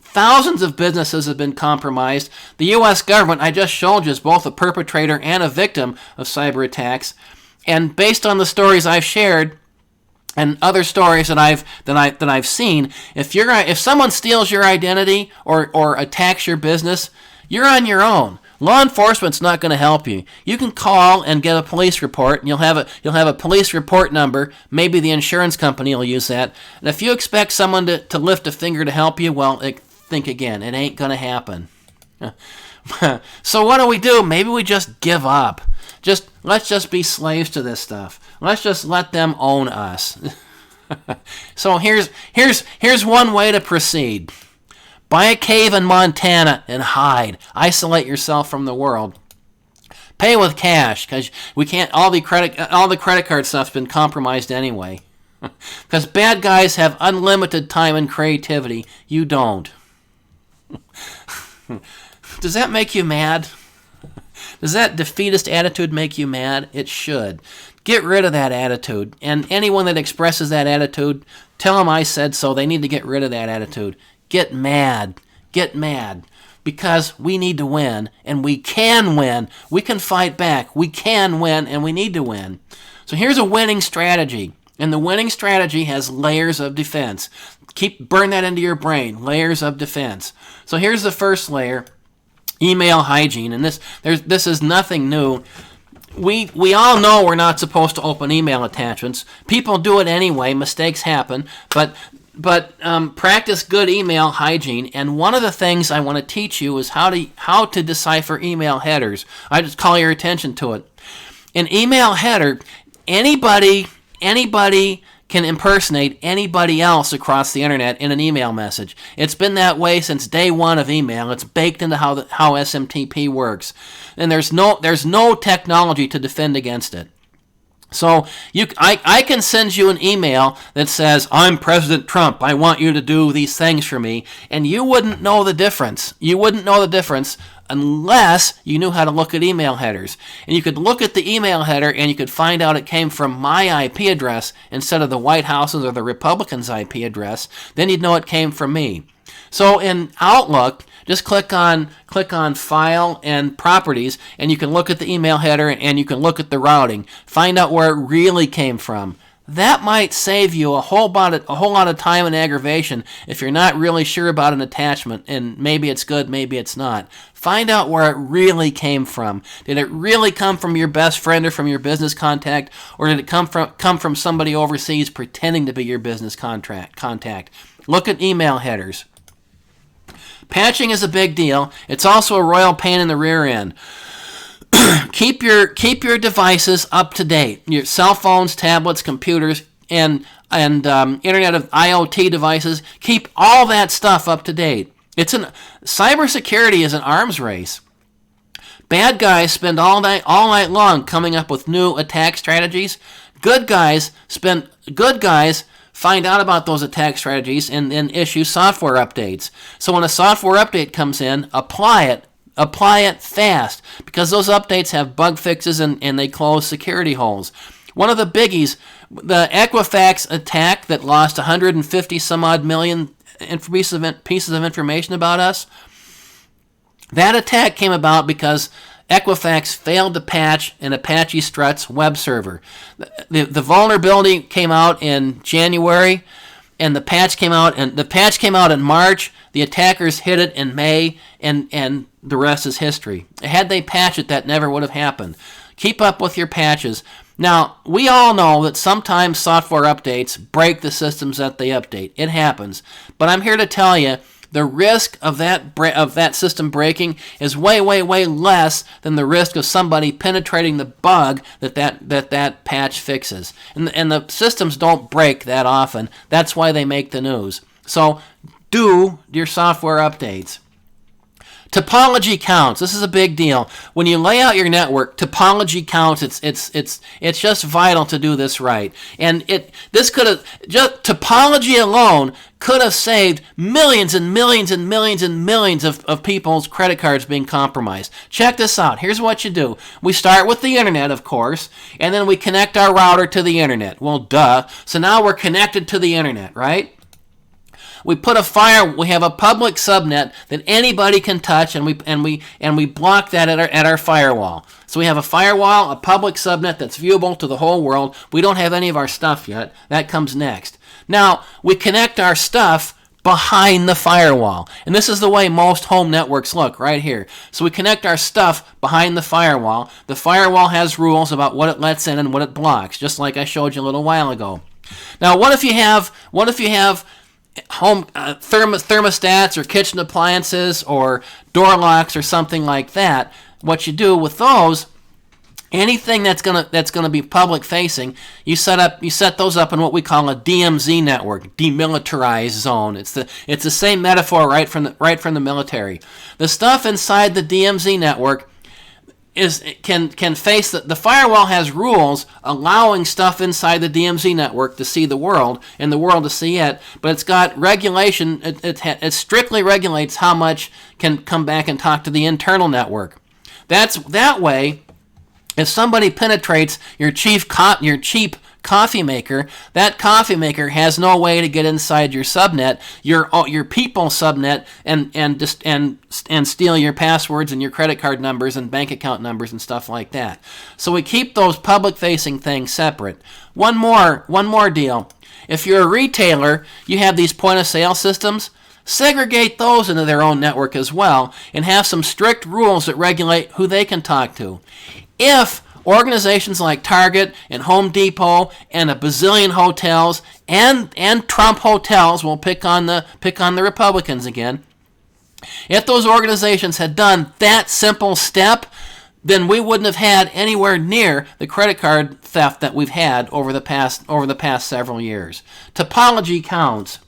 Speaker 1: Thousands of businesses have been compromised. The U.S. government, I just showed you, is both a perpetrator and a victim of cyber attacks. And based on the stories I've shared and other stories that I've seen, if someone steals your identity or attacks your business, you're on your own. Law enforcement's not going to help you. You can call and get a police report, and you'll have a police report number. Maybe the insurance company will use that. And if you expect someone to lift a finger to help you, well, think again. It ain't going to happen. So what do? Maybe we just give up. Let's just be slaves to this stuff. Let's just let them own us. So here's one way to proceed. Buy a cave in Montana and hide. Isolate yourself from the world. Pay with cash, because we can't. All the credit card stuff's been compromised anyway. Because bad guys have unlimited time and creativity. You don't. Does that make you mad? Does that defeatist attitude make you mad? It should. Get rid of that attitude. And anyone that expresses that attitude, tell them I said so. They need to get rid of that attitude. Get mad. Get mad. Because we need to win, and we can win. We can fight back. We can win, and we need to win. So here's a winning strategy. And the winning strategy has layers of defense. Burn that into your brain. Layers of defense. So here's the first layer. Email hygiene. And this is nothing new. We all know we're not supposed to open email attachments. People do it anyway. Mistakes happen. But practice good email hygiene, and one of the things I want to teach you is how to decipher email headers. I just call your attention to it. An email header, anybody can impersonate anybody else across the internet in an email message. It's been that way since day one of email. It's baked into how SMTP works, and there's no technology to defend against it. So I can send you an email that says, I'm President Trump, I want you to do these things for me, and you wouldn't know the difference. You wouldn't know the difference unless you knew how to look at email headers. And you could look at the email header and you could find out it came from my IP address instead of the White House's or the Republicans' IP address. Then you'd know it came from me. So in Outlook, just click on File and Properties, and you can look at the email header and you can look at the routing. Find out where it really came from. that might save you a whole lot of time and aggravation if you're not really sure about an attachment, and maybe it's good, maybe it's not. Find out where it really came from. Did it really come from your best friend or from your business contact, or did it come from somebody overseas pretending to be your business contact? Look at email headers. Patching is a big deal. It's also a royal pain in the rear end. Keep your devices up to date. Your cell phones, tablets, computers, and Internet of IoT devices. Keep all that stuff up to date. Cybersecurity is an arms race. Bad guys spend all night long coming up with new attack strategies. Good guys find out about those attack strategies and issue software updates. So when a software update comes in, apply it fast, because those updates have bug fixes and they close security holes. One of the biggies, the Equifax attack that lost 150 some odd million pieces of information about us, that attack came about because Equifax failed to patch an Apache Struts web server. The vulnerability came out in January, and the patch came out in March. The attackers hit it in May, and the rest is history. Had they patched it, that never would have happened. Keep up with your patches. Now, we all know that sometimes software updates break the systems that they update. It happens. But I'm here to tell you, the risk of that system breaking is way, way, way less than the risk of somebody penetrating the bug that patch fixes. And the systems don't break that often. That's why they make the news. So do your software updates. Topology counts. This is a big deal. When you lay out your network, topology counts. It's just vital to do this right. And topology alone could have saved millions and millions and millions and millions of people's credit cards being compromised. Check this out. Here's what you do. We start with the internet, of course, and then we connect our router to the internet. Well, duh. So now we're connected to the internet, right? We have a public subnet that anybody can touch, and we block that at our firewall. So we have a firewall, a public subnet that's viewable to the whole world. We don't have any of our stuff yet. That comes next. Now, we connect our stuff behind the firewall. And this is the way most home networks look, right here. So we connect our stuff behind the firewall. The firewall has rules about what it lets in and what it blocks, just like I showed you a little while ago. Now, what if you have home thermostats or kitchen appliances or door locks or something like that? What you do with those, anything that's gonna be public facing, you set those up in what we call a DMZ network, demilitarized zone. It's the same metaphor right from the military. The stuff inside the DMZ network can face the firewall has rules allowing stuff inside the DMZ network to see the world and the world to see it, but it's got regulation. It strictly regulates how much can come back and talk to the internal network. That way, if somebody penetrates your cheap coffee maker, that coffee maker has no way to get inside your subnet, your people subnet, and steal your passwords and your credit card numbers and bank account numbers and stuff like that. So we keep those public-facing things separate. One more deal. If you're a retailer, you have these point-of-sale systems. Segregate those into their own network as well, and have some strict rules that regulate who they can talk to. If organizations like Target and Home Depot and a bazillion hotels and Trump hotels, will pick on the Republicans again. If those organizations had done that simple step, then we wouldn't have had anywhere near the credit card theft that we've had over the past several years. Topology counts.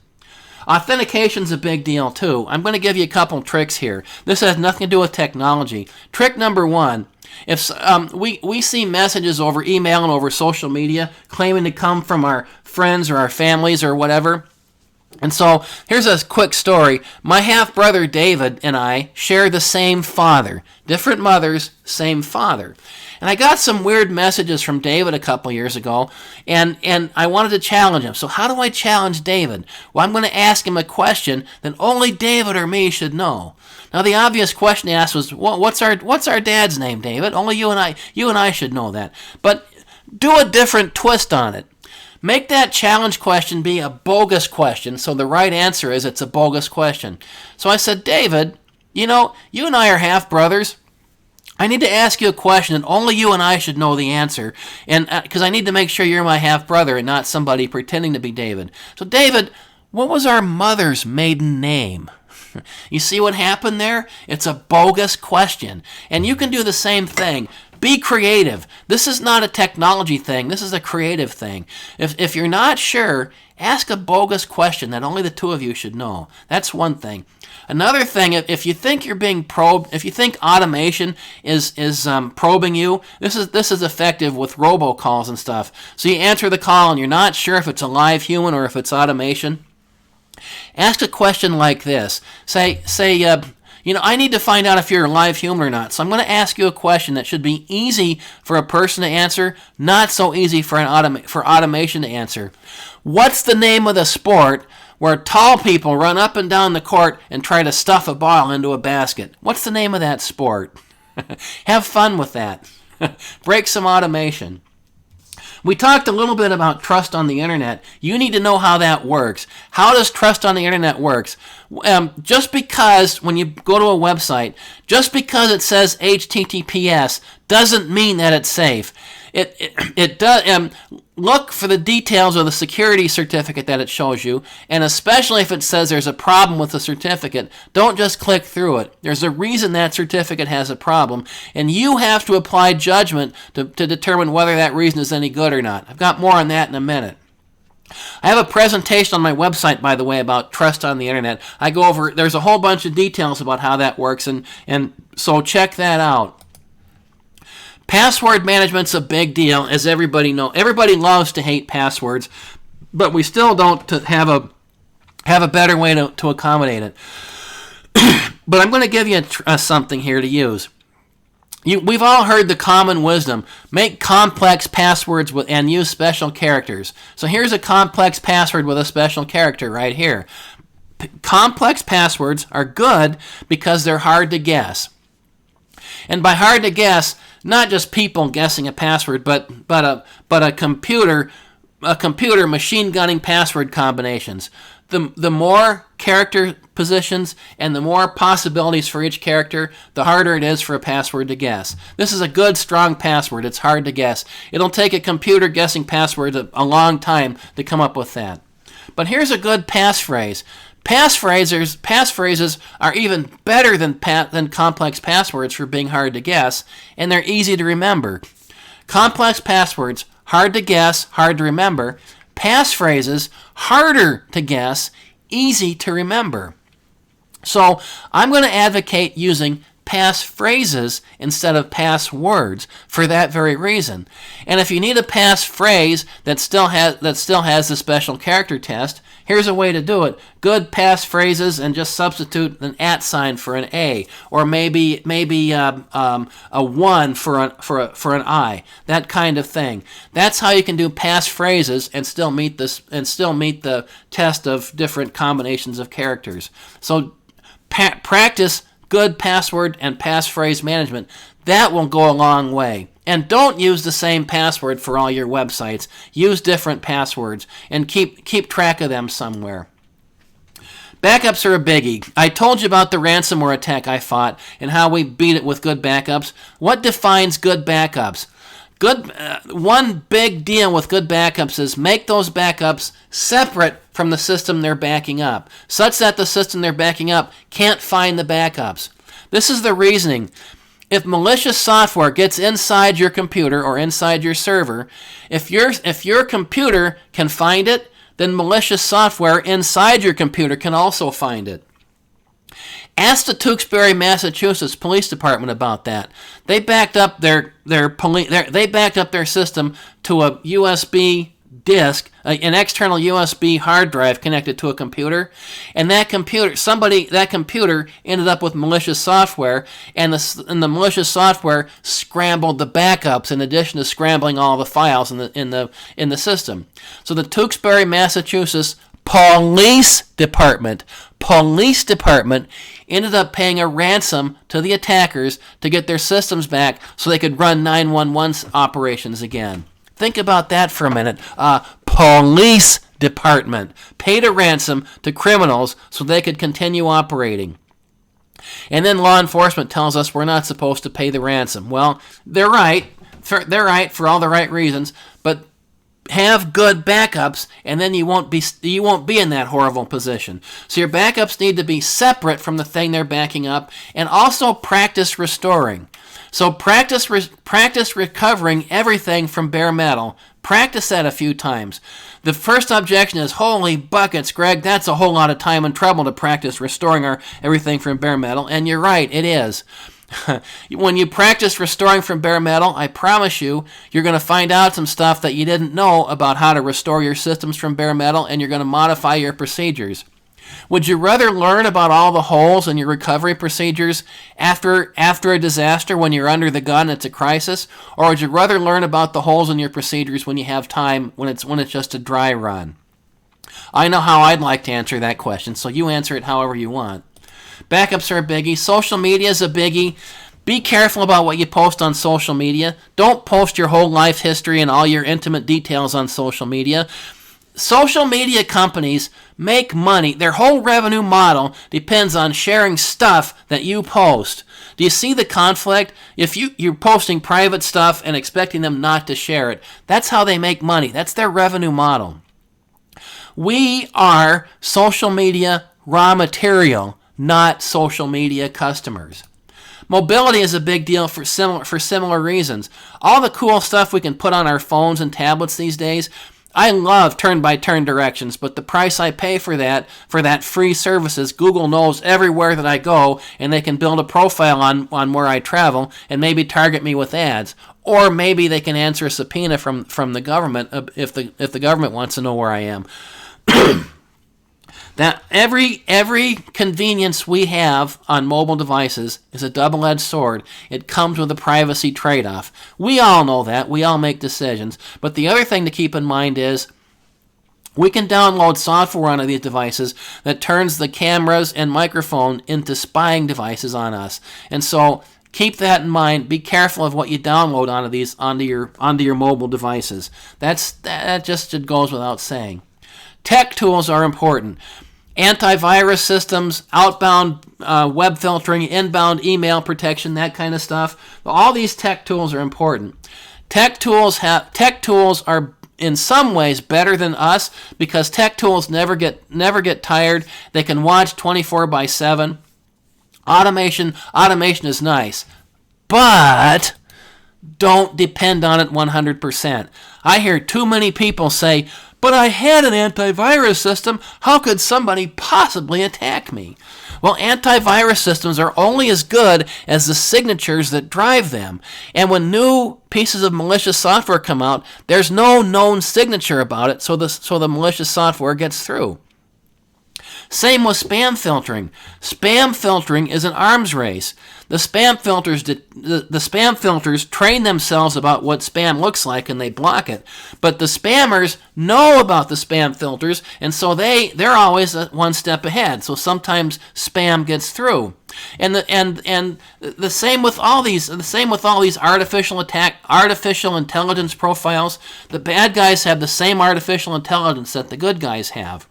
Speaker 1: Authentication's a big deal too. I'm going to give you a couple tricks here. This has nothing to do with technology. Trick number one. If we see messages over email and over social media claiming to come from our friends or our families or whatever. And so here's a quick story. My half-brother David and I share the same father. Different mothers, same father. And I got some weird messages from David a couple years ago, and I wanted to challenge him. So how do I challenge David? Well, I'm going to ask him a question that only David or me should know. Now, the obvious question he asked was, what's our dad's name, David? Only you and I should know that. But do a different twist on it. Make that challenge question be a bogus question, so the right answer is it's a bogus question. So I said, David, you and I are half-brothers. I need to ask you a question, and only you and I should know the answer, and because I need to make sure you're my half-brother and not somebody pretending to be David. So, David, what was our mother's maiden name? You see what happened there? It's a bogus question. And you can do the same thing. Be creative. This is not a technology thing. This is a creative thing. If you're not sure, ask a bogus question that only the two of you should know. That's one thing. Another thing, if you think you're being probed, if you think automation is probing you, this is effective with robocalls and stuff. So you answer the call and you're not sure if it's a live human or if it's automation. Ask a question like this. Say, I need to find out if you're a live human or not. So I'm going to ask you a question that should be easy for a person to answer, not so easy for automation to answer. What's the name of the sport where tall people run up and down the court and try to stuff a ball into a basket? What's the name of that sport? Have fun with that. Break some automation. We talked a little bit about trust on the internet. You need to know how that works. How does trust on the internet works? Just because when you go to a website, just because it says HTTPS doesn't mean that it's safe. It does. Look for the details of the security certificate that it shows you, and especially if it says there's a problem with the certificate, don't just click through it. There's a reason that certificate has a problem, and you have to apply judgment to determine whether that reason is any good or not. I've got more on that in a minute. I have a presentation on my website, by the way, about trust on the internet. I go over, there's a whole bunch of details about how that works, and so check that out. Password management's a big deal, as everybody knows. Everybody loves to hate passwords, but we still don't have a better way to accommodate it. But I'm going to give you something here to use. We've all heard the common wisdom: make complex passwords and use special characters. So here's a complex password with a special character right here. Complex passwords are good because they're hard to guess. And by hard to guess, not just people guessing a password, but a computer machine gunning password combinations. The more character positions and the more possibilities for each character, the harder it is for a password to guess. This is a good, strong password. It's hard to guess. It'll take a computer guessing passwords a long time to come up with that. But here's a good passphrase. Passphrases are even better than complex passwords for being hard to guess, and they're easy to remember. Complex passwords, hard to guess, hard to remember. Passphrases, harder to guess, easy to remember. So I'm going to advocate using passphrases instead of passwords for that very reason. And if you need a passphrase that still has the special character test, here's a way to do it. Good passphrases, and just substitute an @ sign for an A, or maybe a 1 for an I. That kind of thing. That's how you can do passphrases and still meet the test of different combinations of characters. So practice good password and passphrase management. That will go a long way. And don't use the same password for all your websites. Use different passwords and keep track of them somewhere. Backups are a biggie. I told you about the ransomware attack I fought and how we beat it with good backups. What defines good backups? One big deal with good backups is make those backups separate from the system they're backing up, such that the system they're backing up can't find the backups. This is the reasoning. If malicious software gets inside your computer or inside your server, if your computer can find it, then malicious software inside your computer can also find it. Ask the Tewksbury, Massachusetts Police Department about that. They backed up their system to a USB disk, an external USB hard drive connected to a computer, and that computer ended up with malicious software, and the malicious software scrambled the backups in addition to scrambling all the files in the system. So the Tewksbury, Massachusetts Police Department ended up paying a ransom to the attackers to get their systems back so they could run 911 operations again. Think about that for a minute. police department paid a ransom to criminals so they could continue operating. And then law enforcement tells us we're not supposed to pay the ransom. Well, they're right. They're right for all the right reasons, but have good backups, and then you won't be in that horrible position. So your backups need to be separate from the thing they're backing up, and also practice restoring. So practice recovering everything from bare metal. Practice that a few times. The first objection is, holy buckets, Greg, that's a whole lot of time and trouble to practice restoring everything from bare metal. And you're right, it is. When you practice restoring from bare metal, I promise you're going to find out some stuff that you didn't know about how to restore your systems from bare metal, and you're going to modify your procedures. Would you rather learn about all the holes in your recovery procedures after a disaster when you're under the gun, it's a crisis? Or would you rather learn about the holes in your procedures when you have time, when it's just a dry run? I know how I'd like to answer that question, so you answer it however you want. Backups are a biggie. Social media is a biggie. Be careful about what you post on social media. Don't post your whole life history and all your intimate details on social media. Social media companies make money. Their whole revenue model depends on sharing stuff that you post. Do you see the conflict? If you're posting private stuff and expecting them not to share it, that's how they make money. That's their revenue model. We are social media raw material, not social media customers. Mobility is a big deal for similar reasons. All the cool stuff we can put on our phones and tablets these days, I love turn-by-turn directions, but the price I pay for that free services, Google knows everywhere that I go, and they can build a profile on where I travel and maybe target me with ads. Or maybe they can answer a subpoena from the government if the government wants to know where I am. That every convenience we have on mobile devices is a double-edged sword. It comes with a privacy trade-off. We all know that. We all make decisions. But the other thing to keep in mind is we can download software onto these devices that turns the cameras and microphone into spying devices on us. And so keep that in mind. Be careful of what you download onto your mobile devices. That just goes without saying. Tech tools are important. Antivirus systems, outbound web filtering, inbound email protection, that kind of stuff. All these tech tools are important. Tech tools are in some ways better than us because tech tools never get tired. They can watch 24/7. Automation is nice, but don't depend on it 100%. I hear too many people say, but I had an antivirus system. How could somebody possibly attack me? Well, antivirus systems are only as good as the signatures that drive them. And when new pieces of malicious software come out, there's no known signature about it, so the malicious software gets through. Same with spam filtering. Spam filtering is an arms race. The spam filters train themselves about what spam looks like and they block it. But the spammers know about the spam filters, and so they're always one step ahead. So sometimes spam gets through. And the same with all these artificial intelligence profiles. The bad guys have the same artificial intelligence that the good guys have.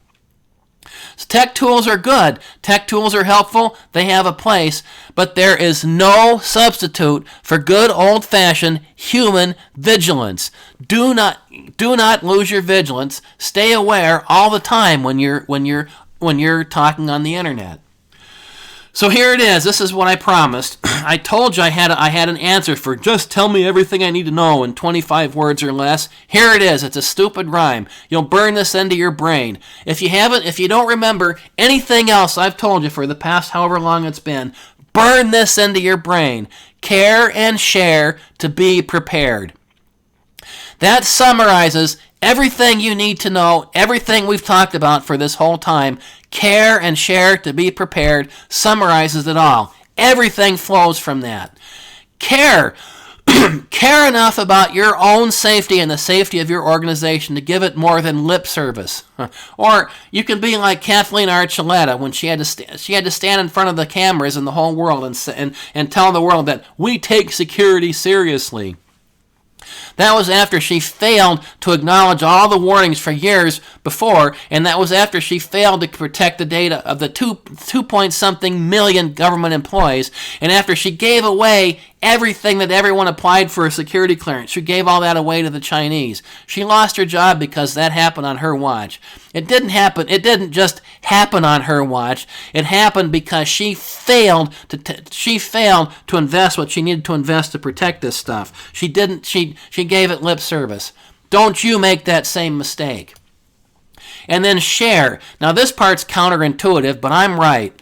Speaker 1: So tech tools are good. Tech tools are helpful. They have a place, but there is no substitute for good old-fashioned human vigilance. Do not lose your vigilance. Stay aware all the time when you're talking on the internet. So here it is. This is what I promised. I told you I had an answer for just tell me everything I need to know in 25 words or less. Here it is. It's a stupid rhyme. You'll burn this into your brain. If you don't remember anything else I've told you for the past however long it's been, burn this into your brain. Care and share to be prepared. That summarizes everything you need to know, everything we've talked about for this whole time. Care and share to be prepared summarizes it all. Everything flows from that. Care. Care enough about your own safety and the safety of your organization to give it more than lip service. Or you can be like Kathleen Archuleta when she had to stand in front of the cameras in the whole world and tell the world that we take security seriously. That was after she failed to acknowledge all the warnings for years before, and that was after she failed to protect the data of the 2.something million government employees, and after she gave away everything that everyone applied for a security clearance. She gave all that away to the Chinese. She lost her job because that happened on her watch. It didn't just happen on her watch. It happened because she failed to invest what she needed to invest to protect this stuff. She gave it lip service. Don't you make that same mistake. And then share. Now this part's counterintuitive, but I'm right.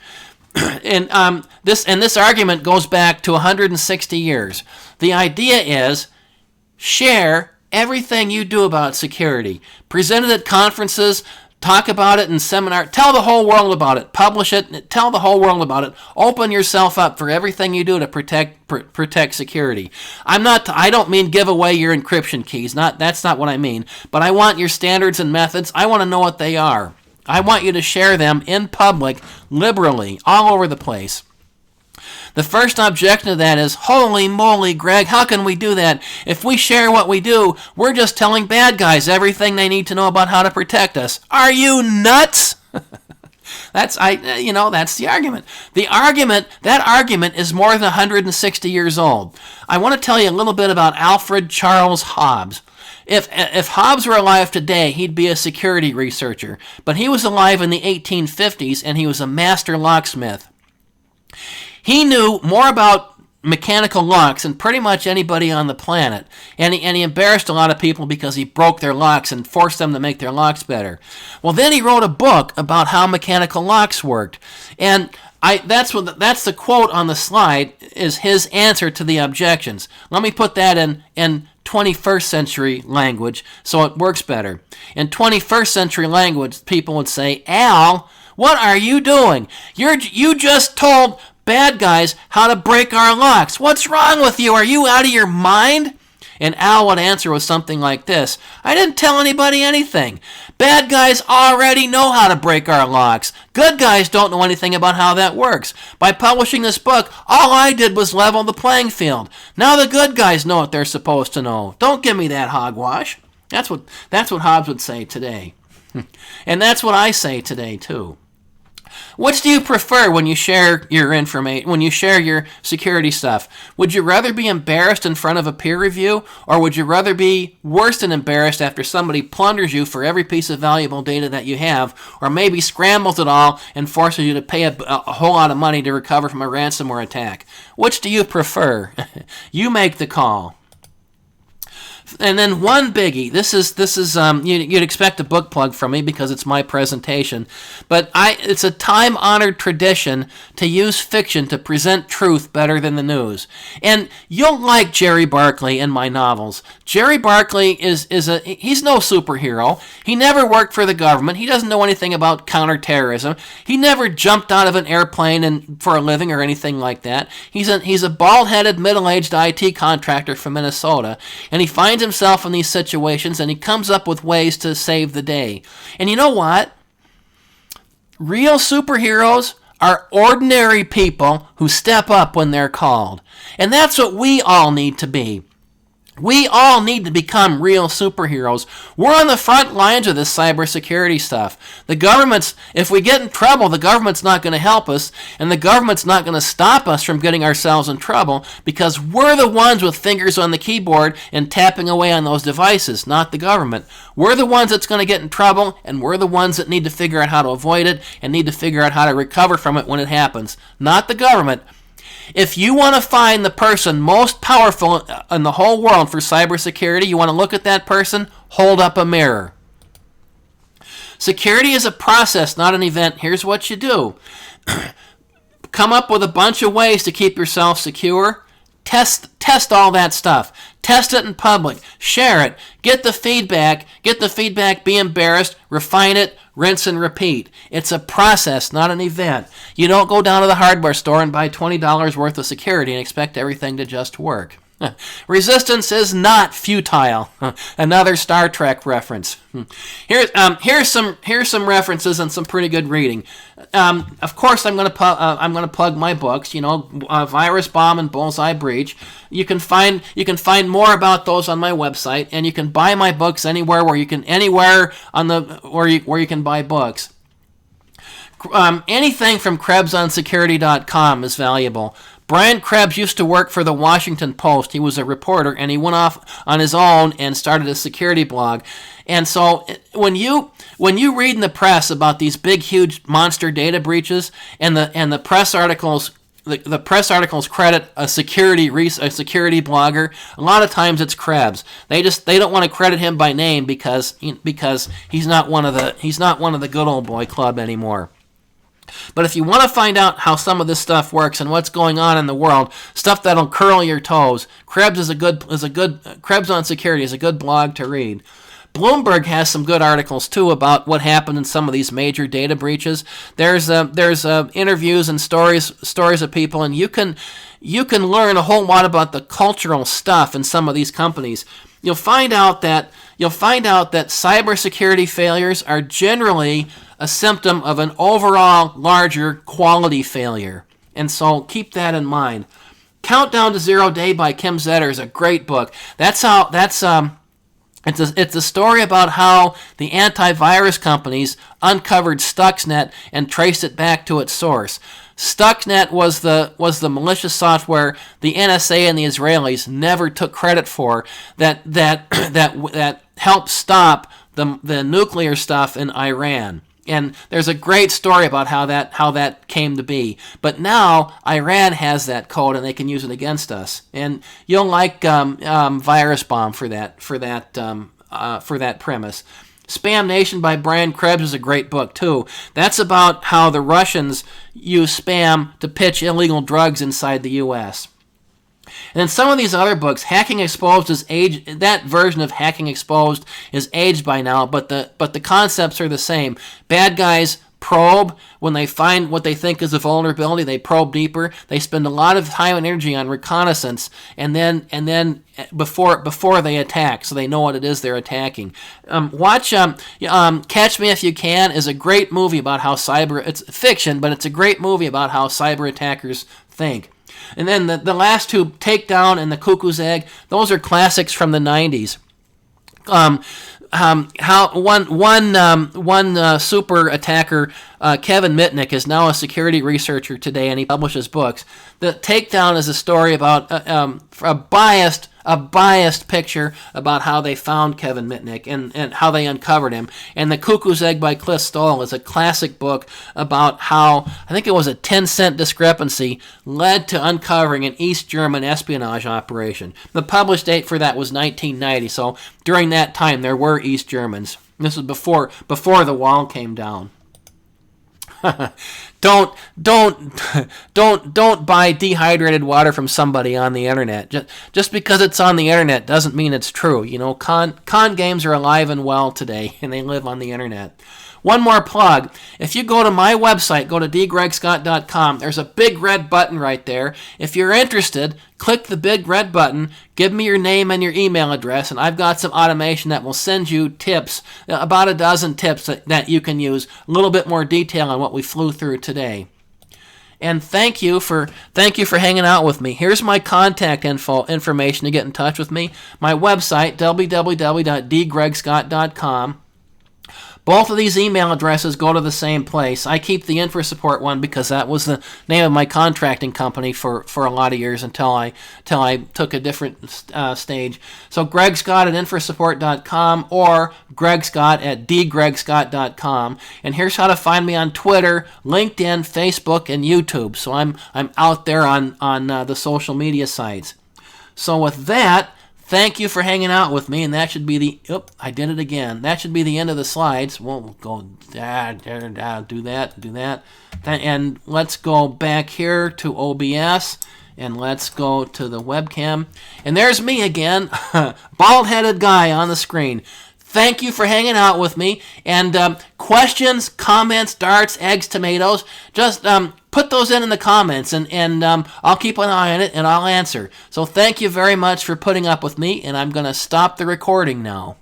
Speaker 1: And this argument goes back to 160 years. The idea is share everything you do about security. Present it at conferences, talk about it in seminars, tell the whole world about it, publish it, tell the whole world about it. Open yourself up for everything you do to protect security. I don't mean give away your encryption keys. That's not what I mean. But I want your standards and methods. I want to know what they are. I want you to share them in public, liberally, all over the place. The first objection to that is, holy moly, Greg, how can we do that? If we share what we do, we're just telling bad guys everything they need to know about how to protect us. Are you nuts? That's the argument. That argument is more than 160 years old. I want to tell you a little bit about Alfred Charles Hobbs. If Hobbs were alive today, he'd be a security researcher. But he was alive in the 1850s, and he was a master locksmith. He knew more about mechanical locks than pretty much anybody on the planet. And he embarrassed a lot of people because he broke their locks and forced them to make their locks better. Well, then he wrote a book about how mechanical locks worked. And that's the quote on the slide is his answer to the objections. Let me put that in 21st century language so it works better. In 21st century language, people would say, Al, what are you doing? You just told bad guys how to break our locks. What's wrong with you? Are you out of your mind? And Al would answer with something like this. I didn't tell anybody anything. Bad guys already know how to break our locks. Good guys don't know anything about how that works. By publishing this book, all I did was level the playing field. Now the good guys know what they're supposed to know. Don't give me that hogwash. That's what Hobbes would say today. And that's what I say today, too. Which do you prefer when you share your information, when you share your security stuff? Would you rather be embarrassed in front of a peer review, or would you rather be worse than embarrassed after somebody plunders you for every piece of valuable data that you have, or maybe scrambles it all and forces you to pay a whole lot of money to recover from a ransomware attack? Which do you prefer? You make the call. And then one biggie. This is you'd expect a book plug from me because it's my presentation, but it's a time-honored tradition to use fiction to present truth better than the news. And you'll like Jerry Barkley in my novels. Jerry Barkley he's no superhero. He never worked for the government. He doesn't know anything about counterterrorism. He never jumped out of an airplane for a living or anything like that. He's a bald-headed, middle-aged IT contractor from Minnesota, and he finds himself in these situations, and he comes up with ways to save the day. And you know what? Real superheroes are ordinary people who step up when they're called. And that's what we all need to be. We all need to become real superheroes. We're on the front lines of this cybersecurity stuff. If we get in trouble, the government's not going to help us, and the government's not going to stop us from getting ourselves in trouble because we're the ones with fingers on the keyboard and tapping away on those devices, not the government. We're the ones that's going to get in trouble, and we're the ones that need to figure out how to avoid it and need to figure out how to recover from it when it happens, not the government. If you want to find the person most powerful in the whole world for cybersecurity, you want to look at that person, hold up a mirror. Security is a process, not an event. Here's what you do. Come up with a bunch of ways to keep yourself secure. Test all that stuff. Test it in public. Share it. Get the feedback. Be embarrassed. Refine it. Rinse and repeat. It's a process, not an event. You don't go down to the hardware store and buy $20 worth of security and expect everything to just work. Resistance is not futile. Another Star Trek reference. Here's some references and some pretty good reading. Of course, I'm going to plug my books. Virus Bomb and Bullseye Breach. You can find more about those on my website, and you can buy my books anywhere where you can buy books. Anything from KrebsOnSecurity.com is valuable. Brian Krebs used to work for the Washington Post. He was a reporter, and he went off on his own and started a security blog. And so when you read in the press about these big, huge monster data breaches, and the press articles, the press articles credit a security blogger, a lot of times it's Krebs. They don't want to credit him by name because he's not one of the good old boy club anymore. But if you want to find out how some of this stuff works and what's going on in the world, stuff that'll curl your toes, Krebs on Security is a good blog to read. Bloomberg has some good articles too about what happened in some of these major data breaches. There's interviews and stories of people, and you can learn a whole lot about the cultural stuff in some of these companies. You'll find out that cybersecurity failures are generally a symptom of an overall larger quality failure. And so keep that in mind. Countdown to Zero Day by Kim Zetter is a great book. It's a story about how the antivirus companies uncovered Stuxnet and traced it back to its source. Stuxnet was the malicious software the NSA and the Israelis never took credit for that helped stop the nuclear stuff in Iran. And there's a great story about how that came to be. But now Iran has that code, and they can use it against us. And you'll like Virus Bomb for that premise. Spam Nation by Brian Krebs is a great book too. That's about how the Russians use spam to pitch illegal drugs inside the U.S. And then some of these other books, Hacking Exposed is aged. That version of Hacking Exposed is aged by now, but the concepts are the same. Bad guys probe when they find what they think is a vulnerability. They probe deeper. They spend a lot of time and energy on reconnaissance, and then before they attack, so they know what it is they're attacking. Watch Catch Me If You Can is a great movie about how it's fiction, but it's a great movie about how cyber attackers think. And then the last two, Takedown and The Cuckoo's Egg, those are classics from the 90s. How one super attacker, Kevin Mitnick, is now a security researcher today, and he publishes books. The Takedown is a story about a biased picture about how they found Kevin Mitnick and how they uncovered him. And The Cuckoo's Egg by Cliff Stoll is a classic book about how, I think it was a 10-cent discrepancy, led to uncovering an East German espionage operation. The published date for that was 1990, so during that time there were East Germans. This was before the wall came down. Don't buy dehydrated water from somebody on the internet. Just because it's on the internet doesn't mean it's true. Con games are alive and well today, and they live on the internet. One more plug. If you go to my website, go to dgregscott.com, there's a big red button right there. If you're interested, click the big red button, give me your name and your email address, and I've got some automation that will send you tips, about a dozen tips that you can use, a little bit more detail on what we flew through today. And thank you for hanging out with me. Here's my contact information to get in touch with me. My website, www.dgregscott.com. Both of these email addresses go to the same place. I keep the InfoSupport one because that was the name of my contracting company for a lot of years until I took a different stage. So Greg Scott at InfoSupport.com or Greg Scott at dgregscott.com. And here's how to find me on Twitter, LinkedIn, Facebook, and YouTube. So I'm out there on the social media sites. So with that, thank you for hanging out with me, and that should be I did it again. That should be the end of the slides. We'll go do that. And let's go back here to OBS, and let's go to the webcam. And there's me again, bald-headed guy on the screen. Thank you for hanging out with me. And questions, comments, darts, eggs, tomatoes, just put those in the comments, and I'll keep an eye on it, and I'll answer. So thank you very much for putting up with me, and I'm going to stop the recording now.